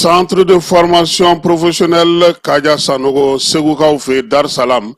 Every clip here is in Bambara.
Centre de formation professionnelle Kaja Sanogo Segukaw fe Dar Salam.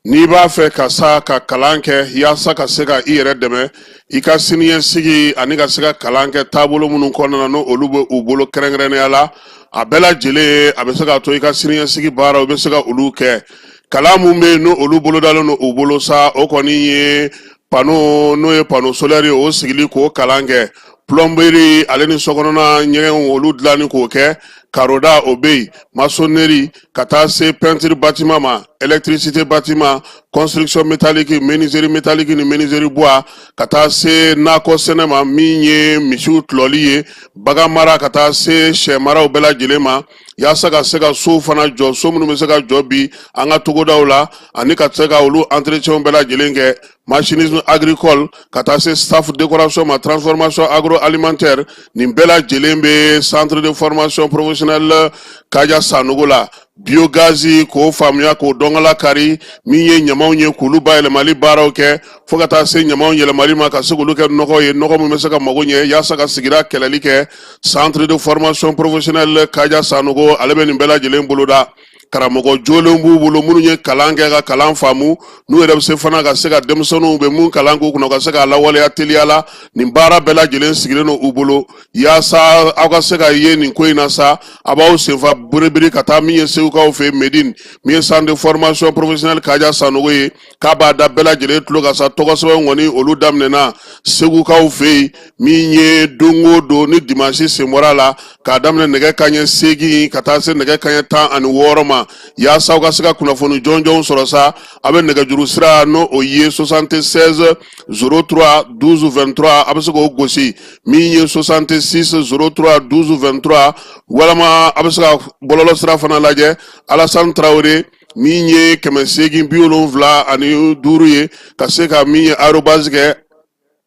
N'i b'a fɛ ka sa ka kalan kɛ yaasa ka se ka i yɛrɛ dɛmɛ i ka siniɲɛsigi ani ka se ka kalan kɛ taabolo minnu kɔnɔna na n'o olu bɛ u bolo kɛrɛnkɛrɛnnenya la a bɛɛ lajɛlen a bɛ se ka to i ka siniɲɛsigi baaraw bɛ se ka olu kɛ kalan mun bɛ yen n'o olu bolodalen don u bolo sa o kɔni ye pano n'o ye pano solaire ye o sigili k'o kalan kɛ plomberie ale ni sokɔnɔna ɲɛgɛnw olu dilanni k'o kɛ karoda o bɛ yen maçonnerie ka taa se peinture bâtiment ma électricité bâtiment construction métallique menuiserie métallique ni menuiserie bois ka taa se nakɔ sɛnɛ ma min ye misiw tulɔli ye bagan mara ka taa se sɛ maraw bɛɛ lajɛlen ma yaasa ka se ka so fana jɔ so minnu bɛ se ka jɔ bi an ka togodaw la ani ka se ka olu entretien bɛɛ lajɛlen kɛ machinisme agricole ka taa se staff décoration ma transformation agroalimentaire nin bɛɛ lajɛlen bɛ centre de formation professionnelle Kaja Sanogo la biogaz k'o faamuya k'o dɔngala kari min ye ɲamaw ye k'olu bayɛlɛmali baaraw kɛ fo ka taa se ɲamaw yɛlɛmali ma ka se k'olu kɛ nɔgɔ ye nɔgɔ min bɛ se ka mago ɲɛ yaasa ka sigida kɛlɛli kɛ centre de formation professionnelle Kaja Sanogo ale bɛ nin bɛɛ lajɛlen boloda karamɔgɔ jolenw b'u bolo minnu ye kalan kɛ ka kalan faamu n'u yɛrɛ bɛ se fana ka se ka denmisɛnninw bɛ mun kalan k'u kunna ka se k'a lawaleya teliya la nin baara bɛɛ lajɛlen sigilen don u bolo yaasa aw ka se ka ye nin ko in na sa a b'aw senfa biribiri ka taa min ye segukaw fɛ Medine min ye centre de formation professionnelle Kaja Sanogo ye k'a b'a da bɛɛ lajɛlen tulo ka sa tɔgɔ sɛbɛn kɔni olu daminɛna segukaw fɛ yen min ye don o don ni dimanche sen bɔra la k'a daminɛ nɛgɛ kanɲɛ 8 ka taa se nɛgɛ kanɲɛ 16 ma yaasa aw ka se ka kunnafoni jɔnjɔnw sɔrɔ sa a bɛ nɛgɛjuru sira n'o o ye 76 03 12 23 a bɛ se k'o gosi min ye 66 03 12 23 walama a bɛ se ka bɔlɔlɔ sira fana lajɛ Alassane Traoré min ye 875 ye ka se ka min ye arobase kɛ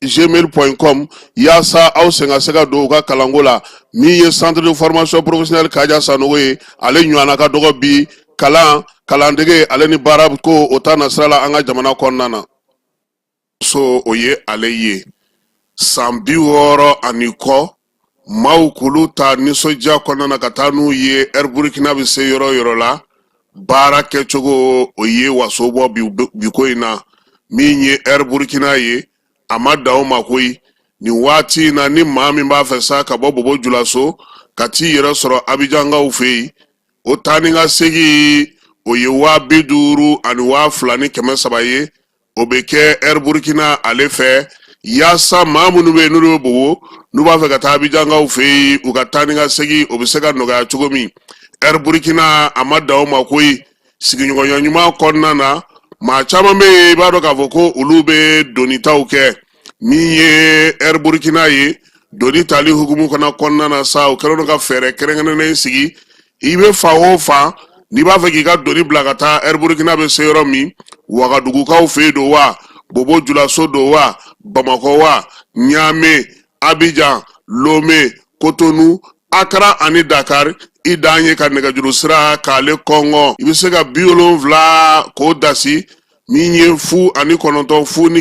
gmail.com yaasa aw sen ka se ka don u ka kalanko la min ye centre de formation professionnelle Kaja Sanogo ye ale ɲɔgɔnna ka dɔgɔ bi kalandege ale ni baara ko o ta na sira la an ka jamana kɔnɔna na so o ye ale ye san 60 ani kɔ maaw k'olu ta nisɔndiya kɔnɔna na ka taa n'u ye Air Burkina bɛ se yɔrɔ yɔrɔ la baara kɛcogo o ye waso bɔ bi ko in na min ye Air Burkina ye a ma da o ma koyi nin waati na ni maa min b'a fɛ sa ka bɔ Bobo Julaso ka t'i yɛrɛ sɔrɔ Abijangaw fɛ yen o taa ni ka segin o ye 50 ani 2,300 ye o bɛ kɛ Air Burkina ale fɛ yaasa maa minnu bɛ yen n'olu bɛ Bobo n'u b'a fɛ ka taa Abijangaw fɛ yen u ka taa ni ka segin o bɛ se ka nɔgɔya cogo min Air Burkina a ma da o ma koyi sigiɲɔgɔnya ɲuman kɔnɔna na maa caman bɛ yen i b'a dɔn k'a fɔ ko olu bɛ donitaw kɛ min ye Air Burkina ye doni tali hukumu kɔnɔna na sa o kɛlen don ka fɛɛrɛ kɛrɛnkɛrɛnnen sigi i bɛ fan o fan n'i b'a fɛ k'i ka doni bila ka taa Air Burkina bɛ se yɔrɔ min Wagadugukaw fɛ yen don wa Bobo Julaso don wa Bamako wa Niamey Abidjan Lomé Cotonou Accra ani Dakar i dan ye ka nɛgɛjuru sira k'ale kɔngɔ i bɛ se ka 70 k'o dasi min ye 0 fu ni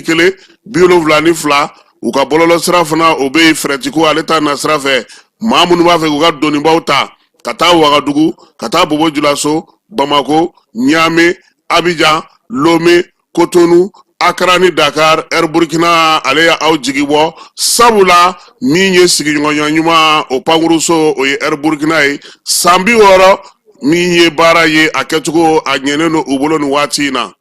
1 72 u ka bɔlɔlɔ sira fana o bɛ frɛtiko ale ta na sira fɛ maa minnu b'a fɛ k'u ka donibaw ta ka taa Wagadugu ka taa Bobo Julaso Bamako Niamey Abidjan Lomé Cotonou Accra ni Dakar Air Burkina ale y'aw jigi bɔ sabula min ye sigiɲɔgɔnya ɲuman o pankuruso o ye Air Burkina ye san 60 min ye baara ye a kɛcogo a ɲɛnen don u bolo nin waati in na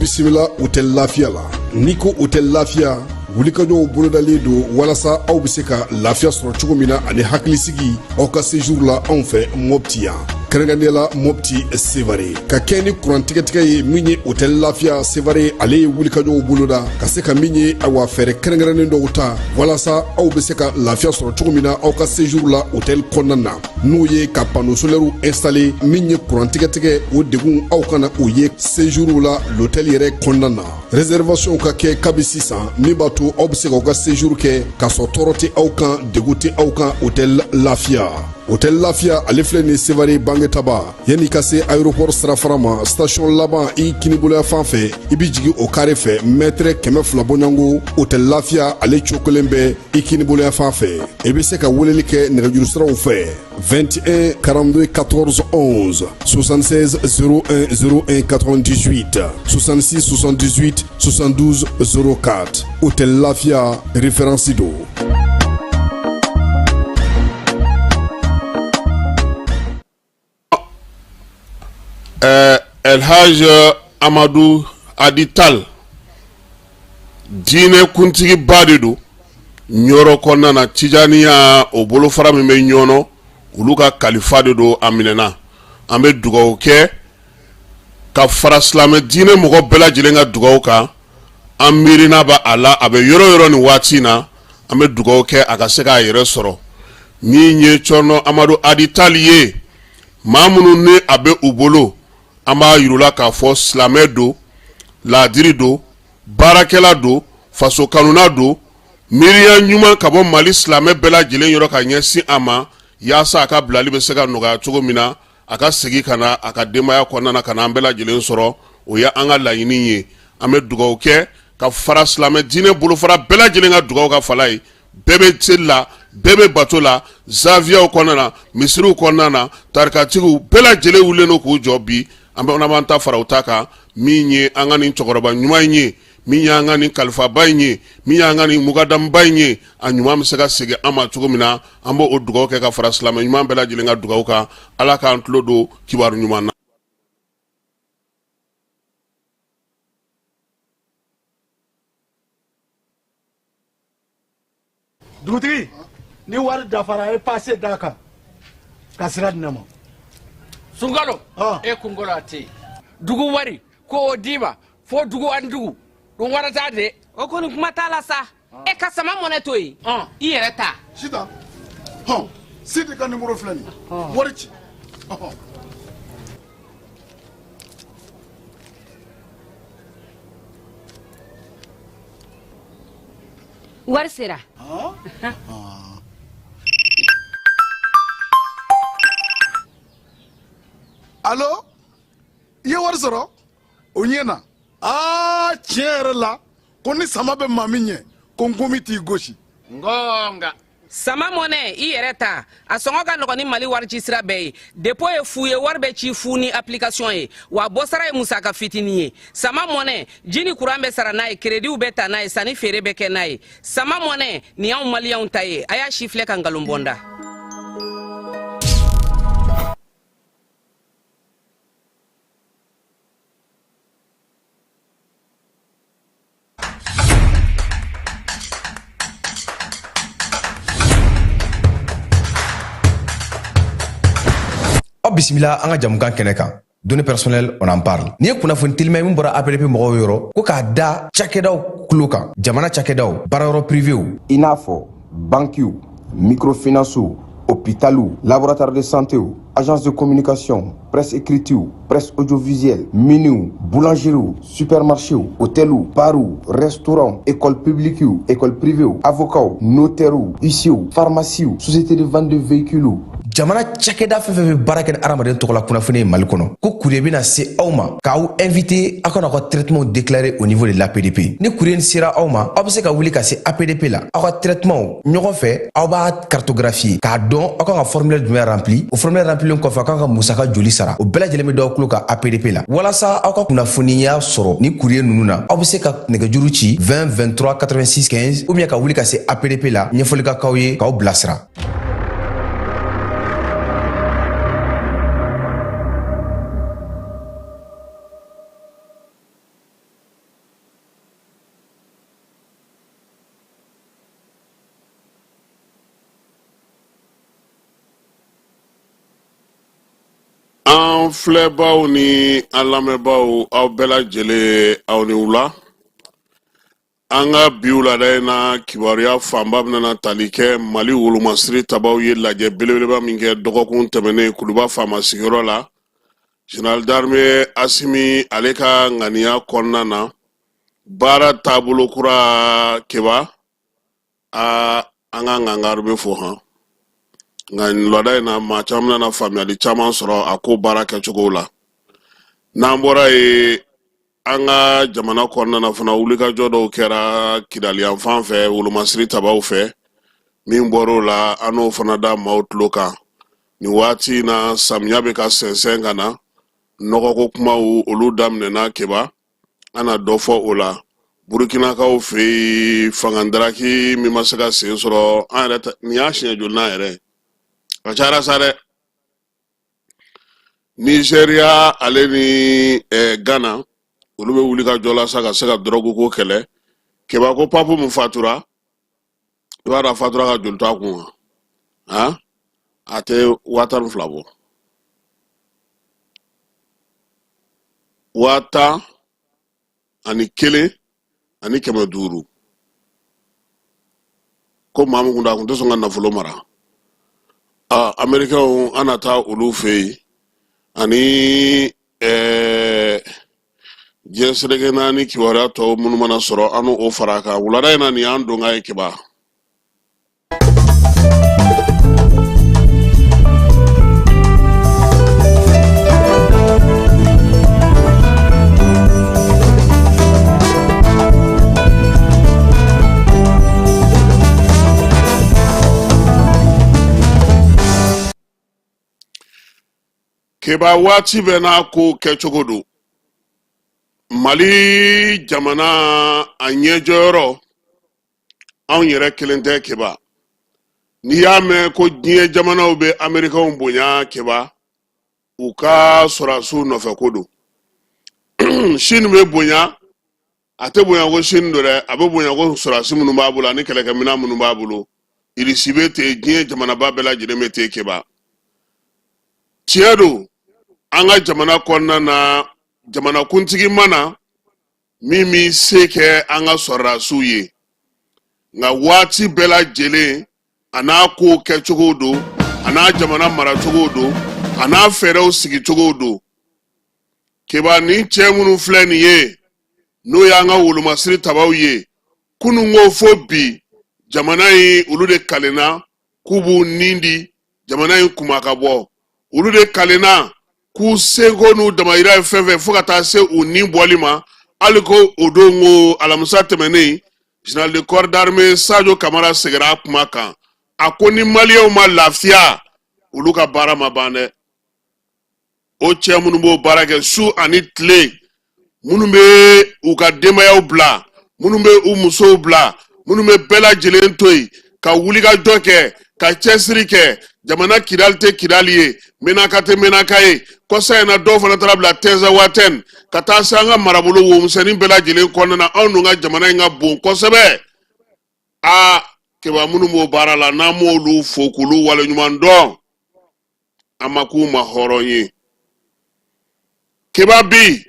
bisimila hôtel Lafia la. N'i ko hôtel Lafia wulikajɔw bolodalen don walasa aw bɛ se ka lafiya sɔrɔ cogo min na ani hakilisigi aw ka séjour la anw fɛ Mopti yan. Kɛrɛnkɛrɛnnenya la Mopti Sevare ka kɛ ni kurantigɛtigɛ ye min ye hôtel Lafia Sevare ale ye wulikajɔw boloda ka se ka min ye awa fɛɛrɛ kɛrɛnkɛrɛnnen dɔw ta walasa aw bɛ se ka lafiya sɔrɔ cogo min na aw ka séjour la hôtel kɔnɔna na n'o ye ka panneau solaire installé min ye kurantigɛtigɛ o degun aw kana o ye séjour la l'hôtel yɛrɛ kɔnɔna na. Réservation ka kɛ kabi sisan min b'a to aw bɛ se k'aw ka séjour kɛ k'a sɔrɔ tɔɔrɔ tɛ aw kan degun tɛ aw kan hôtel Lafia. Hôtel Lafia ale filɛ nin Sevare Bangetaba yanni ka se aéroport sirafara ma station laban i kiniboloya fan fɛ i bi jigin o carré fɛ mètre 200 bɔɲɔngo hôtel Lafia ale cokolen bɛ i kiniboloya fan fɛ i bɛ se ka weleli kɛ nɛgɛjuru siraw fɛ 21 42 14 11 76 01 01 98 66 78 72 04 hôtel Lafia référence do. El Haj Amadou Adital diinɛ kuntigi ba de don ɲɔrɔ kɔnɔna na Tijaniya o bolofara min bɛ ɲɔnɔ olu ka kalifa de don a minɛna an bɛ dugawu kɛ ka fara silamɛ diinɛ mɔgɔ bɛɛ lajɛlen ka dugawu kan an miirina b'a a la a bɛ yɔrɔ yɔrɔ nin waati na an bɛ dugawu kɛ a ka se k'a yɛrɛ sɔrɔ min ye Cɔnɔ Amadu Adital ye maa minnu ni a bɛ u bolo an b'a yirula k'a fɔ silamɛ don laadiri don baarakɛla don faso kanuna don miiriya ɲuman ka bɔ Mali silamɛ bɛɛ lajɛlen yɔrɔ ka ɲɛsin a ma yaasa a ka bilali bɛ se ka nɔgɔya cogo min na a ka segin ka na a ka denbaya kɔnɔna na ka na an bɛɛ lajɛlen sɔrɔ o ye an ka laɲini ye an bɛ dugawu kɛ ka fara silamɛ diinɛ bolofara bɛɛ lajɛlen ka dugawu ka fala ye bɛɛ bɛ seli la bɛɛ bɛ bato la zaviyaw kɔnɔna na misiriw kɔnɔna na tarikatigiw bɛɛ lajɛlen wulilen don k'u jɔ bi an b'an ta fara u ta kan min ye an ka nin cɛkɔrɔba ɲuman ye min ye an ka nin kalifaba ye min ye an ka nin mukadamba ye a ɲuman bɛ se ka segin an ma cogo min na an b'o dugawu kɛ ka fara silamɛ ɲuman bɛɛ lajɛlen ka dugawu kan ala k'an tulo don kibaru ɲuman na. Dugutigi ni wari dafara e passe d'a kan ka sira di ne ma. Sunkalo e kunkolo ate dugu wari ko o d'i ma fo dugu ani dugu dun wara t'a de o kɔni kuma t'a la sa e ka sama mɔnɛ to yen i yɛrɛ ta Sita Sidi ka numéro filɛ nin wari ci wari sera Allo i ye wari sɔrɔ o ɲɛna tiɲɛ yɛrɛ la ko ni sama bɛ maa min ɲɛ ko n komi t'i gosi ngonga sama mɔnɛ i yɛrɛ ta a sɔngɔ ka nɔgɔn ni Mali wari ci sira bɛɛ ye dépôt ye fu ye wari bɛ ci fu ni application ye wa bɔsara ye musaka fitinin ye sama mɔnɛ ji ni courant bɛ sara n'a ye crédit bɛ ta n'a ye sanni feere bɛ kɛ n'a ye sama mɔnɛ nin y'anw maliyɛnw ta ye a y'a si filɛ ka nkalon bɔnda. Bismillah an ka jamukan kɛnɛ kan données personnelles on en parle ni ye kunnafoni telima ye min bɔra APDP mɔgɔw yɔrɔ ko k'a da cakɛdaw kulo kan jamana cakɛdaw baarayɔrɔ privéw i n'a fɔ banquiw microfinancew hôpitaux laboratoire de santé agence de communication presse écrite presse audiovisuelle miniw boulangeries supermarchés hôtels bars restaurants écoles publiques écoles privées avocats notaires huissiers pharmacies sociétés de vente de véhicules jamana cakɛda fɛn fɛn bɛ baara kɛ ni adamaden tɔgɔ la kunnafoni ye Mali kɔnɔ ko courrier bɛna se aw ma k'aw invité aw kana aw ka traitement déclaré au niveau de l'APDP ni courrier sera aw ma aw bɛ se ka wuli ka se APDP la aw ka traitement ɲɔgɔn fɛ aw b'a cartographier k'a dɔn aw kan ka formulaire jumɛn rempli o formulaire remplilen kɔfɛ aw kan ka musaka joli sara o bɛɛ lajɛlen bɛ d'aw tulo kan APDP la walasa aw ka kunnafoniya sɔrɔ ni courrier ninnu na aw bɛ se ka nɛgɛjuru ci 20 23 86 15 ou bien ka wuli ka se APDP la ɲɛfɔli ka k'aw ye k'aw bilasira. An filɛbaw ni an lamɛnbaw aw bɛɛ lajɛlen aw ni wula. An ka bi wulada in na kibaruya fanba bɛna tali kɛ Mali wolomasiri tabaw ye lajɛ belebeleba min kɛ dɔgɔkun tɛmɛnen Kuluba faama sigiyɔrɔ la. Général d'armée Asimi ale ka ŋaniya kɔnɔna na baara taabolo kura keba an ka ŋangari bɛ fo han. Nka wulada in na maa caman nana faamuyali caman sɔrɔ a ko baara kɛcogo la. N'an bɔra ye an ka jamana kɔnɔna na fana wulikajɔ dɔw kɛra Kidali yan fan fɛ wolomasiri tabaw fɛ min bɔr'o la an n'o fana da maaw tulo kan. Nin waati in na samiya bɛ ka sɛnsɛn ka na nɔgɔko kumaw olu daminɛna keba an na dɔ fɔ o la. Burukinakaw fɛ yen fangadaraki min ma se ka sen sɔrɔ an yɛrɛ nin y'a siɲɛ joli n'an yɛrɛ a cayara sa dɛ. Nigeria ale ni Ghana olu bɛ wulikajɔ la sa ka se ka dɔrɔgu ko kɛlɛ. Keba ko papu mun fatura i b'a dɔn a fatura ka joli to a kun wa a tɛ 10,000 bɔ 10,001 ani 500 ko maa min kun a kun tɛ sɔn ka nafolo mara. Amerikɛnw an na taa olu fɛ yen ani diɲɛ seleke naani kibaruya tɔw minnu mana sɔrɔ an n'o fara kan wulada in na nin y'an don ka ye keba. Keba waati bɛ n'a ko kɛcogo don. Mali jamana a ɲɛjɔyɔrɔ anw yɛrɛ kelen tɛ keba. N'i y'a mɛn ko diɲɛ jamanaw bɛ Amerikɛnw bonya keba u ka sɔrɔdasiw nɔfɛ ko don. Chine bɛ bonya a tɛ bonya ko Chine don dɛ a bɛ bonya ko sɔrɔdasi minnu b'a bolo ani kɛlɛkɛminɛn minnu b'a bolo. Irisi bɛ ten diɲɛ jamanaba bɛɛ lajɛlen bɛ ten keba. Tiɲɛ don an ka jamana kɔnɔna na jamanakuntigi mana min mi se kɛ an ka sɔrɔdasiw ye nka waati bɛɛ lajɛlen a n'a ko kɛcogo don a n'a jamana maracogo don a n'a fɛɛrɛw sigicogo don. Keba nin cɛ minnu filɛ nin ye n'o y'an ka wolomasiri tabaw ye kunun ko fo bi jamana in olu de kalenna k'u b'u nin di jamana in kuma ka bɔ olu de kalenna k'u seko n'u damayira ye fɛn fɛn fo ka taa se u nin bɔli ma hali ko o don ko alamisa tɛmɛnen général de corps d'armée Sadio Kamara seginna a kuma kan a ko ni maliyɛnw ma lafiya olu ka baara ma ban dɛ. O cɛ minnu b'o baara kɛ su ani tile minnu bɛ u ka denbayaw bila minnu bɛ u musow bila minnu bɛ bɛɛ lajɛlen to yen ka wulikajɔ kɛ ka cɛsiri kɛ jamana Kidali tɛ Kidali ye Menaka tɛ Menaka ye kɔsa in na dɔw fana taara bila Tinzawatène ka taa se an ka marabolo womisɛnnin bɛɛ lajɛlen kɔnɔna na anw dun ka jamana in ka bon kosɛbɛ. Keba minnu b'o baara la n'an m'olu fo k'olu waleɲuman dɔn an ma k'u ma hɔrɔn ye. Keba bi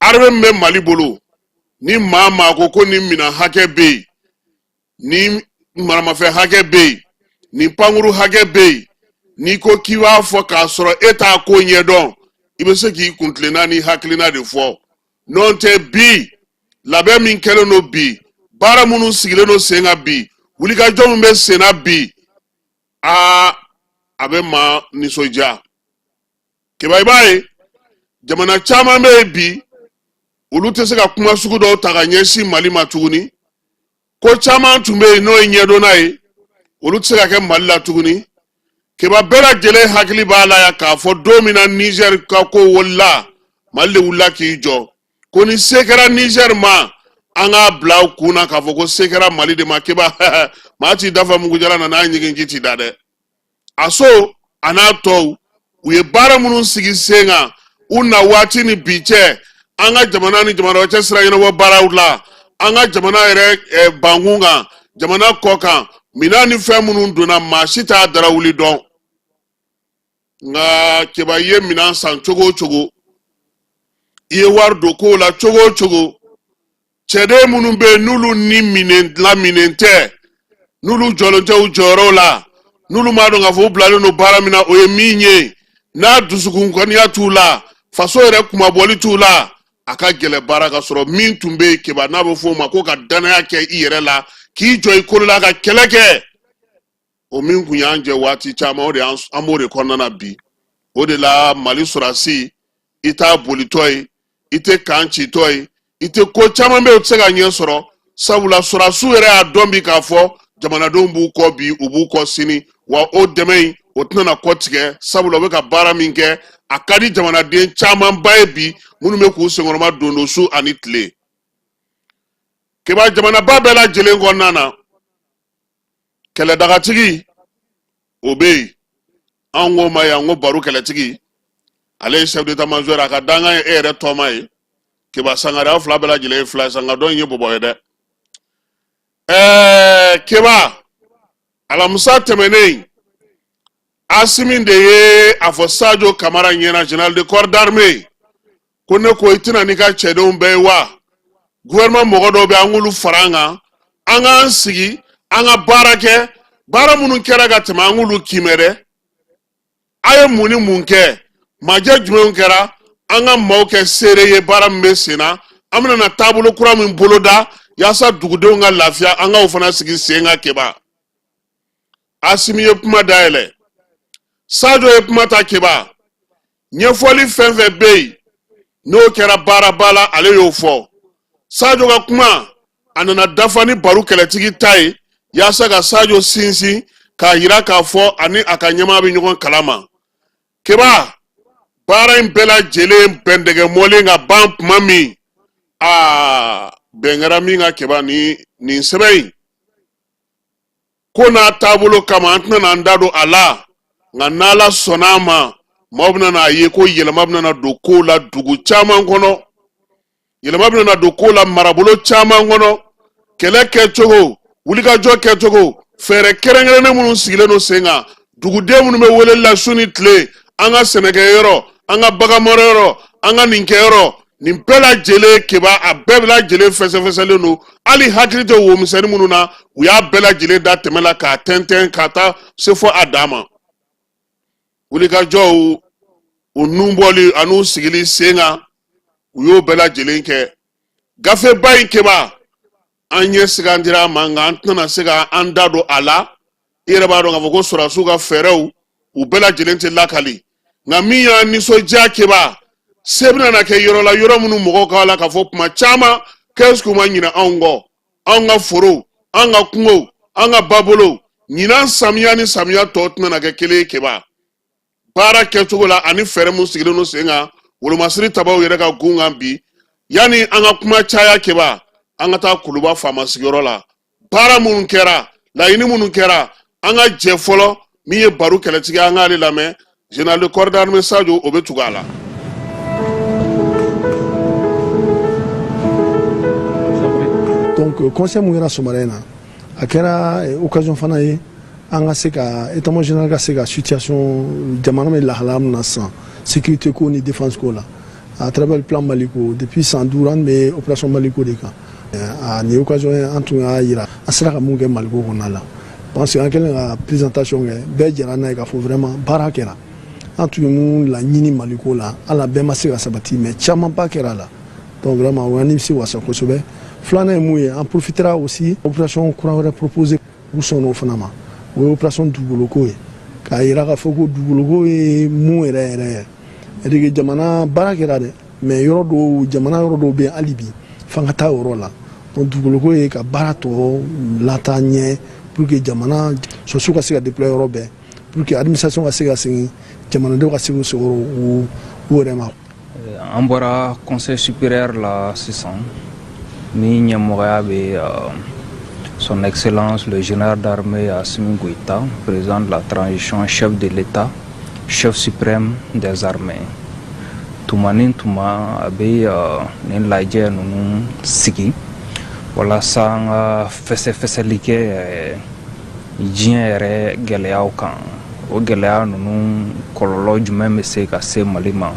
armée min bɛ Mali bolo ni maa ko ni minɛn hakɛ bɛ yen ni maramafɛn hakɛ bɛ yen ni pankuru hakɛ bɛ yen n'i ko k'i b'a fɔ k'a sɔrɔ e t'a ko ɲɛdɔn i bɛ se k'i kuntilenna ni hakilina de fɔ n'o tɛ bi labɛn min kɛlen don bi baara minnu sigilen don sen kan bi wulikajɔ min bɛ sen na bi a bɛ maa nisɔndiya. Keba i b'a ye jamana caman bɛ yen bi olu tɛ se ka kuma sugu dɔw ta ka ɲɛsin Mali ma tuguni ko caman tun bɛ yen n'o ye ɲɛdɔnna ye olu tɛ se ka kɛ Mali la tuguni. Keba bɛɛ lajɛlen hakili b'a la ya k'a fɔ don min na Niger ka ko wulila Mali de wulila k'i jɔ ko ni se kɛra Niger ma an k'a bila u kun na k'a fɔ ko se kɛra Mali de ma. Keba maa t'i dafa mugujala na n'a ɲigin ji t'i da dɛ. A so a n'a tɔw u ye baara minnu sigi sen kan u na waati ni bi cɛ an ka jamana ni jamana wɛrɛ cɛ sira ɲɛnabɔ baaraw la an ka jamana yɛrɛ bankun kan jamana kɔ kan minɛn ni fɛn minnu donna maa si t'a dara wuli dɔn nga keba ye minan san cogo cogo iye wari don ko la cogo cogo cɛden minnu bɛ n'olu ni laminen tɛ n'olu jɔlen tɛ u jɔyɔrɔw la n'olu m'a dɔn k'a fɔ u bilalen don baara min na o ye min ye n'a dusukunkɔniya t'u la faso yɛrɛ kumabɔli t'u la a ka gɛlɛ baara ka sɔrɔ min tun bɛ keba n'a bɛ fɔ o ma ko ka danaya kɛ i yɛrɛ la k'i jɔ i kolo la ka kɛlɛ kɛ o min kun y'an jɛ waati caman o de an b'o de kɔnɔna na bi o de la Mali sɔrɔdasi i t'a bolitɔ ye i tɛ kan citɔ ye i tɛ ko caman bɛ yen o tɛ se ka ɲɛ sɔrɔ sabula sɔrɔdasiw yɛrɛ y'a dɔn bi k'a fɔ jamanadenw b'u kɔ bi u b'u kɔ sini wa o dɛmɛ in o tɛna kɔ tigɛ sabula u bɛ ka baara min kɛ a ka di jamanaden camanba ye bi minnu bɛ k'u senkɔrɔma don su ani tile keba jamanaba bɛɛ lajɛlen kɔnɔna na kɛlɛdagatigi o bɛ yen an ko ma yan ko baro kɛlɛtigi ale ye chef d'état-major a ka danga ye e yɛrɛ tɔma ye keba sangare aw fila bɛɛ lajɛlen ye fila ye sanga dɔ in ye bɔbɔ ye dɛ keba alamisa tɛmɛnen Asimi de ye a fɔ Sadio Kamara ɲɛna général de corps d'armée ko ne ko i tɛna n'i ka cɛdenw bɛɛ ye wa gouvernement mɔgɔ dɔw bɛ an k'olu fara an kan an k'an sigi an ka baara kɛ baara minnu kɛra ka tɛmɛ an k'olu kimɛ dɛ a ye mun ni mun kɛ majɛ jumɛnw kɛra an ka maaw kɛ seere ye baara min bɛ sen na an bɛna na taabolo kura min boloda yaasa dugudenw ka lafiya an k'o fana sigi sen ka keba Asimi ye kuma dayɛlɛ Sadio ye kuma ta keba ɲɛfɔli fɛn fɛn bɛ yen n'o kɛra baaraba la ale y'o fɔ Sadio ka kuma a nana dafa ni baro kɛlɛtigi ta ye yaasa ka Sadio sinsin k'a jira k'a fɔ ani a ka ɲɛmaa bɛ ɲɔgɔn kalama keba baara in bɛɛ lajɛlen bɛndɛgɛmɔlen ka ban tuma min bɛn kɛra min ka keba nin sɛbɛn in ko n'a taabolo kama an tɛna an da don a la nka n'Ala sɔnna a ma maaw bɛna n'a ye ko yɛlɛma bɛna don kow la dugu caman kɔnɔ yɛlɛma bɛna don kow la marabolo caman kɔnɔ kɛlɛ kɛcogo wulikajɔ kɛcogo fɛɛrɛ kɛrɛnkɛrɛnnen minnu sigilen don sen kan duguden minnu bɛ weleli la su ni tile an ka sɛnɛkɛyɔrɔ an ka baganmarayɔrɔ an ka nin kɛyɔrɔ nin bɛɛ lajɛlen keba a bɛɛ lajɛlen fɛsɛfɛsɛlen don hali hakili tɛ womisɛnnin minnu na u y'a bɛɛ lajɛlen da tɛmɛ la k'a tɛntɛn ka taa se fɔ a dan ma wulikajɔw u nun bɔli ani u sigili sen kan u y'o bɛɛ lajɛlen kɛ gafeba in keba an ɲɛ sigandira a ma nka an tɛna se ka an da don a la i yɛrɛ b'a dɔn k'a fɔ ko sɔrɔdasiw ka fɛɛrɛw u bɛɛ lajɛlen tɛ lakali nka min y'an nisɔndiya keba se bɛna na kɛ yɔrɔ la yɔrɔ minnu mɔgɔw k'a la k'a fɔ kuma caman qu'est-ce que u ma ɲinɛ anw kɔ anw ka forow an ka kungow an ka babolow ɲinan samiya ni samiya tɔ tɛna na kɛ kelen ye keba baara kɛcogo la ani fɛɛrɛ mun sigilen don sen kan wolomasiri tabaw yɛrɛ ka gun kan bi yanni an ka kuma caya keba an ka taa kuluba faama sigiyɔrɔ la baara minnu kɛra laɲini minnu kɛra an ka jɛ fɔlɔ min ye baro kɛlɛtigi an k'ale lamɛn général de corps d'armée Sadio o bɛ tugu a la. Donc conseil mun kɛra Somarɛ na a kɛra occasion fana ye an ka se ka état-major général ka se ka situation jamana bɛ lahalaya min na sisan sécurité ko ni défense ko la à travers le plan Maliko depuis 112 an bɛ opération Maliko de kan nin occasion ye an tun y'a jira a sera ka mun kɛ Maliko kɔnɔna la parce que an kɛlen ka présentation kɛ bɛɛ jɛra n'a ye k'a fɔ vraiment baara kɛra an tun ye mun laɲini Maliko la ala bɛɛ ma se ka sabati mais camanba kɛra a la donc vraiment o y'an nimisi wasa kosɛbɛ. Filanan ye mun ye an profitera aussi opération kura wɛrɛ proposé u sɔnna o fana ma o ye opération dugukoloko ye k'a jira k'a fɔ ko dugukoloko ye mun yɛrɛ yɛrɛ c'est-à-dire que jamana baara kɛra dɛ mais yɔrɔ dɔw jamana yɔrɔ dɔw bɛ yen hali bi f'an ka taa yɔrɔ la donc dugukoloko ye ka baara tɔ lataa ɲɛ pour que jamana sɔsiw ka se ka déployer yɔrɔ bɛɛ pour que administration ka se ka segin jamanadenw ka se k'u sɛgɛrɛ u yɛrɛ ma. An bɔra conseil supérieur la sisan. Ni ɲɛmɔgɔya bɛ son excellence le général d'armée Assimi Goïta, président de la transition, chef de l'État, chef suprême des armées. Tuma ni tuma a bɛ nin lajɛ ninnu sigi walasa an ka fɛsɛfɛsɛli kɛ diɲɛ yɛrɛ gɛlɛyaw kan o gɛlɛya ninnu kɔlɔlɔ jumɛn bɛ se ka se Mali ma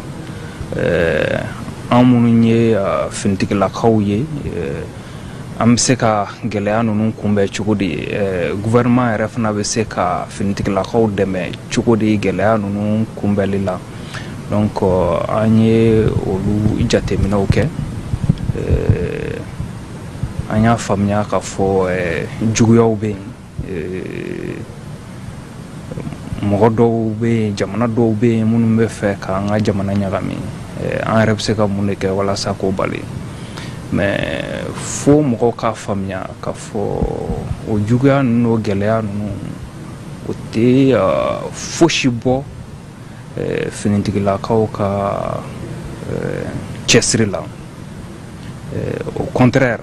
an minnu ye finitigilakaw ye an bɛ se ka gɛlɛya ninnu kunbɛn cogo di gouvernement yɛrɛ fana bɛ se ka finitigilakaw dɛmɛ cogo di gɛlɛya ninnu kunbɛnli la donc an ye olu jateminɛw kɛ an y'a faamuya k'a fɔ juguyaw bɛ yen mɔgɔ dɔw bɛ yen jamana dɔw bɛ yen minnu bɛ fɛ k'an ka jamana ɲagami an yɛrɛ bɛ se ka mun de kɛ walasa k'o bali mais fo mɔgɔw k'a faamuya k'a fɔ o juguya ninnu o gɛlɛya ninnu o tɛ fosi bɔ finitigilakaw ka cɛsiri la au contraire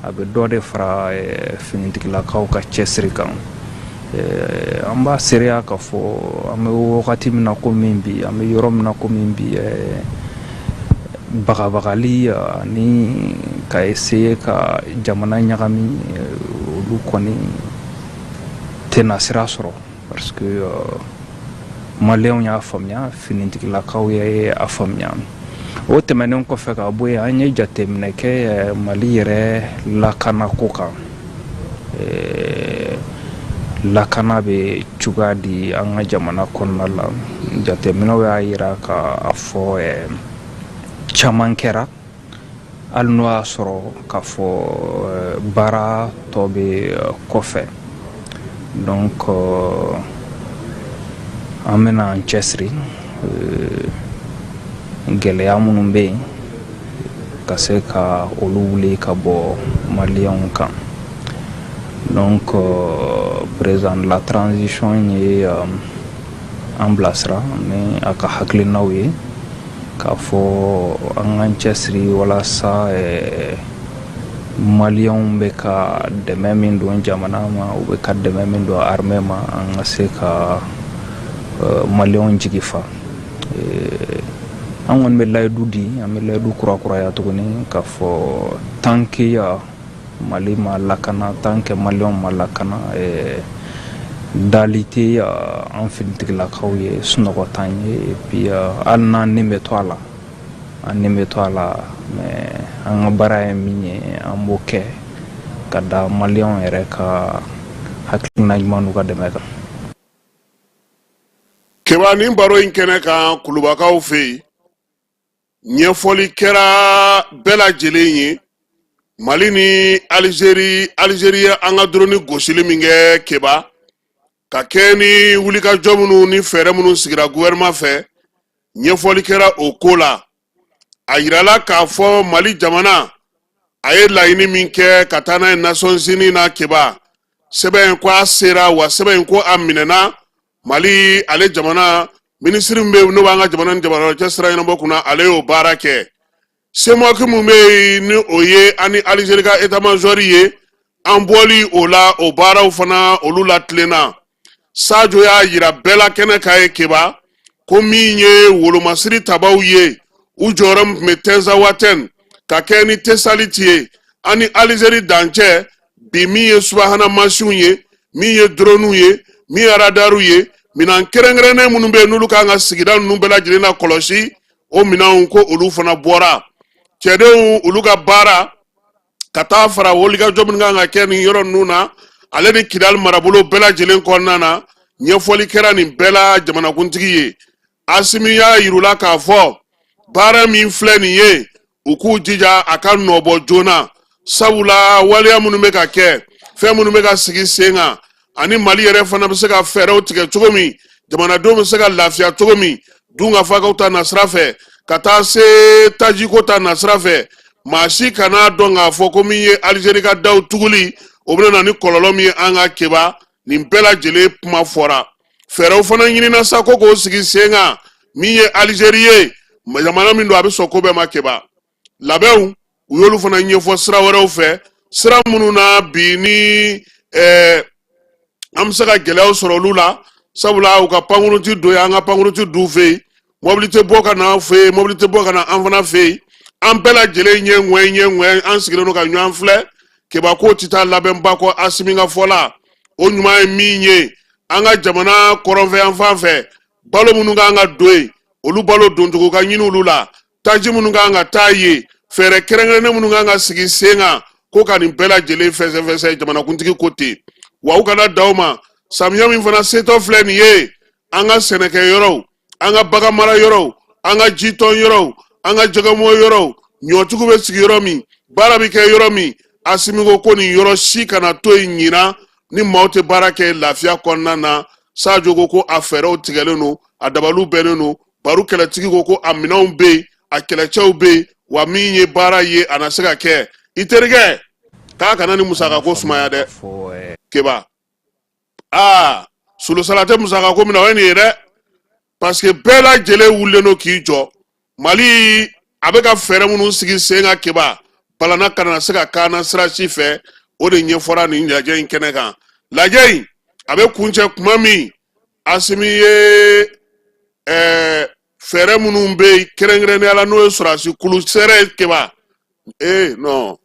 a bɛ dɔ de fara finitigilakaw ka cɛsiri kan an b'a seereya k'a fɔ an bɛ wagati min na ko min bi an bɛ yɔrɔ min na ko min bi bagabagali ani ka essayer ka jamana ɲagami olu kɔni tɛna sira sɔrɔ parce que maliyɛnw y'a faamuya finitigilakaw y'a faamuya o tɛmɛnen kɔfɛ ka bɔ yen an ye jateminɛ kɛ Mali yɛrɛ lakanako kan lakana bɛ cogoya di an ka jamana kɔnɔna la jateminɛw y'a yira k'a fɔ caman kɛra hali n'o y'a sɔrɔ k'a fɔ baara tɔ bɛ kɔfɛ donc an bɛna an cɛsiri gɛlɛya minnu bɛ yen ka se ka olu wuli ka bɔ maliyɛnw kan donc président de la transition ye an bilasira ni a ka hakilinaw ye k'a fɔ an k'an cɛsiri walasa maliyɛnw bɛ ka dɛmɛ min don jamana ma u bɛ ka dɛmɛ min don armée ma an ka se ka maliyɛnw jigi fa an kɔni bɛ layidu di an bɛ layidu kurakuraya tuguni k'a fɔ tant que Mali ma lakana tant que maliyɛnw ma lakana dali tɛ an finitigilakaw ye sunɔgɔ t'an ye et puis hali n'an nin bɛ to a la an nin bɛ to a la mais an ka baara ye min ye an b'o kɛ ka da maliyɛnw yɛrɛ ka hakilina ɲuman n'u ka dɛmɛ kan. Keba nin baro in kɛnɛ kan kulubakaw fɛ yen ɲɛfɔli kɛra bɛɛ lajɛlen ye Mali ni Algérie ye an ka drone gosili min kɛ Keba ka kɛ ni wulikajɔ minnu ni fɛɛrɛ minnu sigira gouvernement fɛ ɲɛfɔli kɛra o ko la a yirala k'a fɔ Mali jamana a ye laɲini min kɛ ka taa n'a ye Nations Unies na Keba sɛbɛn ko a sera wa sɛbɛn ko a minɛna Mali ale jamana ministre min bɛ n'o b'an ka jamana cɛ sira ɲɛnabɔ kunna ale y'o baara kɛ semoki mun bɛ ni o ye ani Algérie ka état major ye an bɔli o la o baaraw fana olu la tilenna Sadio y'a yira bɛɛ la kɛnɛ ka ye Keba ko min ye wolomasiri tabaw ye u jɔyɔrɔ min tun bɛ Tinzawatène ka kɛ ni Tessalite ye ani Algérie dancɛ bi min ye subahana mansinw ye min ye dronew ye min ye radaru ye minan kɛrɛnkɛrɛnnen minnu bɛ yen n'olu kan ka sigida ninnu bɛɛ lajɛlen na kɔlɔsi o minanw ko olu fana bɔra cɛdenw olu ka baara ka taa fara wulikajɔ minnu kan ka kɛ nin yɔrɔ ninnu na ale ni Kidali marabolo bɛɛ lajɛlen kɔnɔna na ɲɛfɔli kɛra nin bɛɛ la jamanakuntigi ye Asimi y'a yirula k'a fɔ baara min filɛ nin ye u k'u jija a ka nɔbɔ joona sabula waleya minnu bɛ ka kɛ fɛn minnu bɛ ka sigi sen kan ani Mali yɛrɛ fana bɛ se ka fɛɛrɛw tigɛ cogo min jamanadenw bɛ se ka lafiya cogo min dungafagaw ta nasira fɛ ka taa se tajiko ta nasira fɛ maa si kana dɔn k'a fɔ ko min ye Algérie ka daw tuguli o bɛna na ni kɔlɔlɔ min ye an ka Keba nin bɛɛ lajɛlen kuma fɔra fɛɛrɛw fana ɲinina sa ko k'o sigi sen kan min ye Algérie ye jamana min don a bɛ sɔn ko bɛɛ ma Keba labɛnw u y'olu fana ɲɛfɔ sira wɛrɛw fɛ sira minnu na bi ni an bɛ se ka gɛlɛyaw sɔrɔ olu la sabula u ka pankuruti don an ka pankuruti du fɛ yen mobili tɛ bɔ ka na an fɛ yen mobili tɛ bɔ ka na an fana fɛ yen an bɛɛ lajɛlen ɲɛ ŋɛɲɛ an sigilen don ka ɲɔgɔn filɛ Keba ko tɛ taa labɛnba kɔ Asimi ka fɔ la o ɲuman ye min ye an ka jamana kɔrɔnfɛ yan fan fɛ balo minnu kan ka don yen olu balo doncogo ka ɲini olu la taji minnu kan ka taa ye fɛɛrɛ kɛrɛnkɛrɛnnen minnu kan ka sigi sen kan ko ka nin bɛɛ lajɛlen fɛsɛfɛsɛ jamanakuntigi ko ten wa u kana da o ma samiya min fana setɔ filɛ nin ye an ka sɛnɛkɛyɔrɔw an ka bagan mara yɔrɔw an ka jitɔn yɔrɔw an ka jɛgɛmɔ yɔrɔw ɲɔtigiw bɛ sigi yɔrɔ min baara bɛ kɛ yɔrɔ min Asimi ko nin yɔrɔ si kana to yen ɲina ni maaw tɛ baara kɛ lafiya kɔnɔna na Sajo ko a fɛɛrɛw tigɛlen don a dabaliw bɛnnen don baro kɛlɛtigi ko a minɛnw bɛ yen a kɛlɛcɛw bɛ yen wa min ye baara ye a na se ka kɛ i terikɛ k'a kana ni musaka ko sumaya dɛ Keba Solosala tɛ musaka ko minɛ o ye nin ye dɛ parce que bɛɛ lajɛlen wulilen don k'i jɔ Mali a bɛ ka fɛɛrɛ minnu sigi sen kan Keba balana kana se ka kaana sira si fɛ o de ɲɛfɔra nin lajɛ in kɛnɛ kan lajɛ in a bɛ kuncɛ kuma min Asimi ye fɛɛrɛ minnu bɛ yen kɛrɛnkɛrɛnnenya la n'o ye sɔrɔdasi kulu sɛrɛ Keba non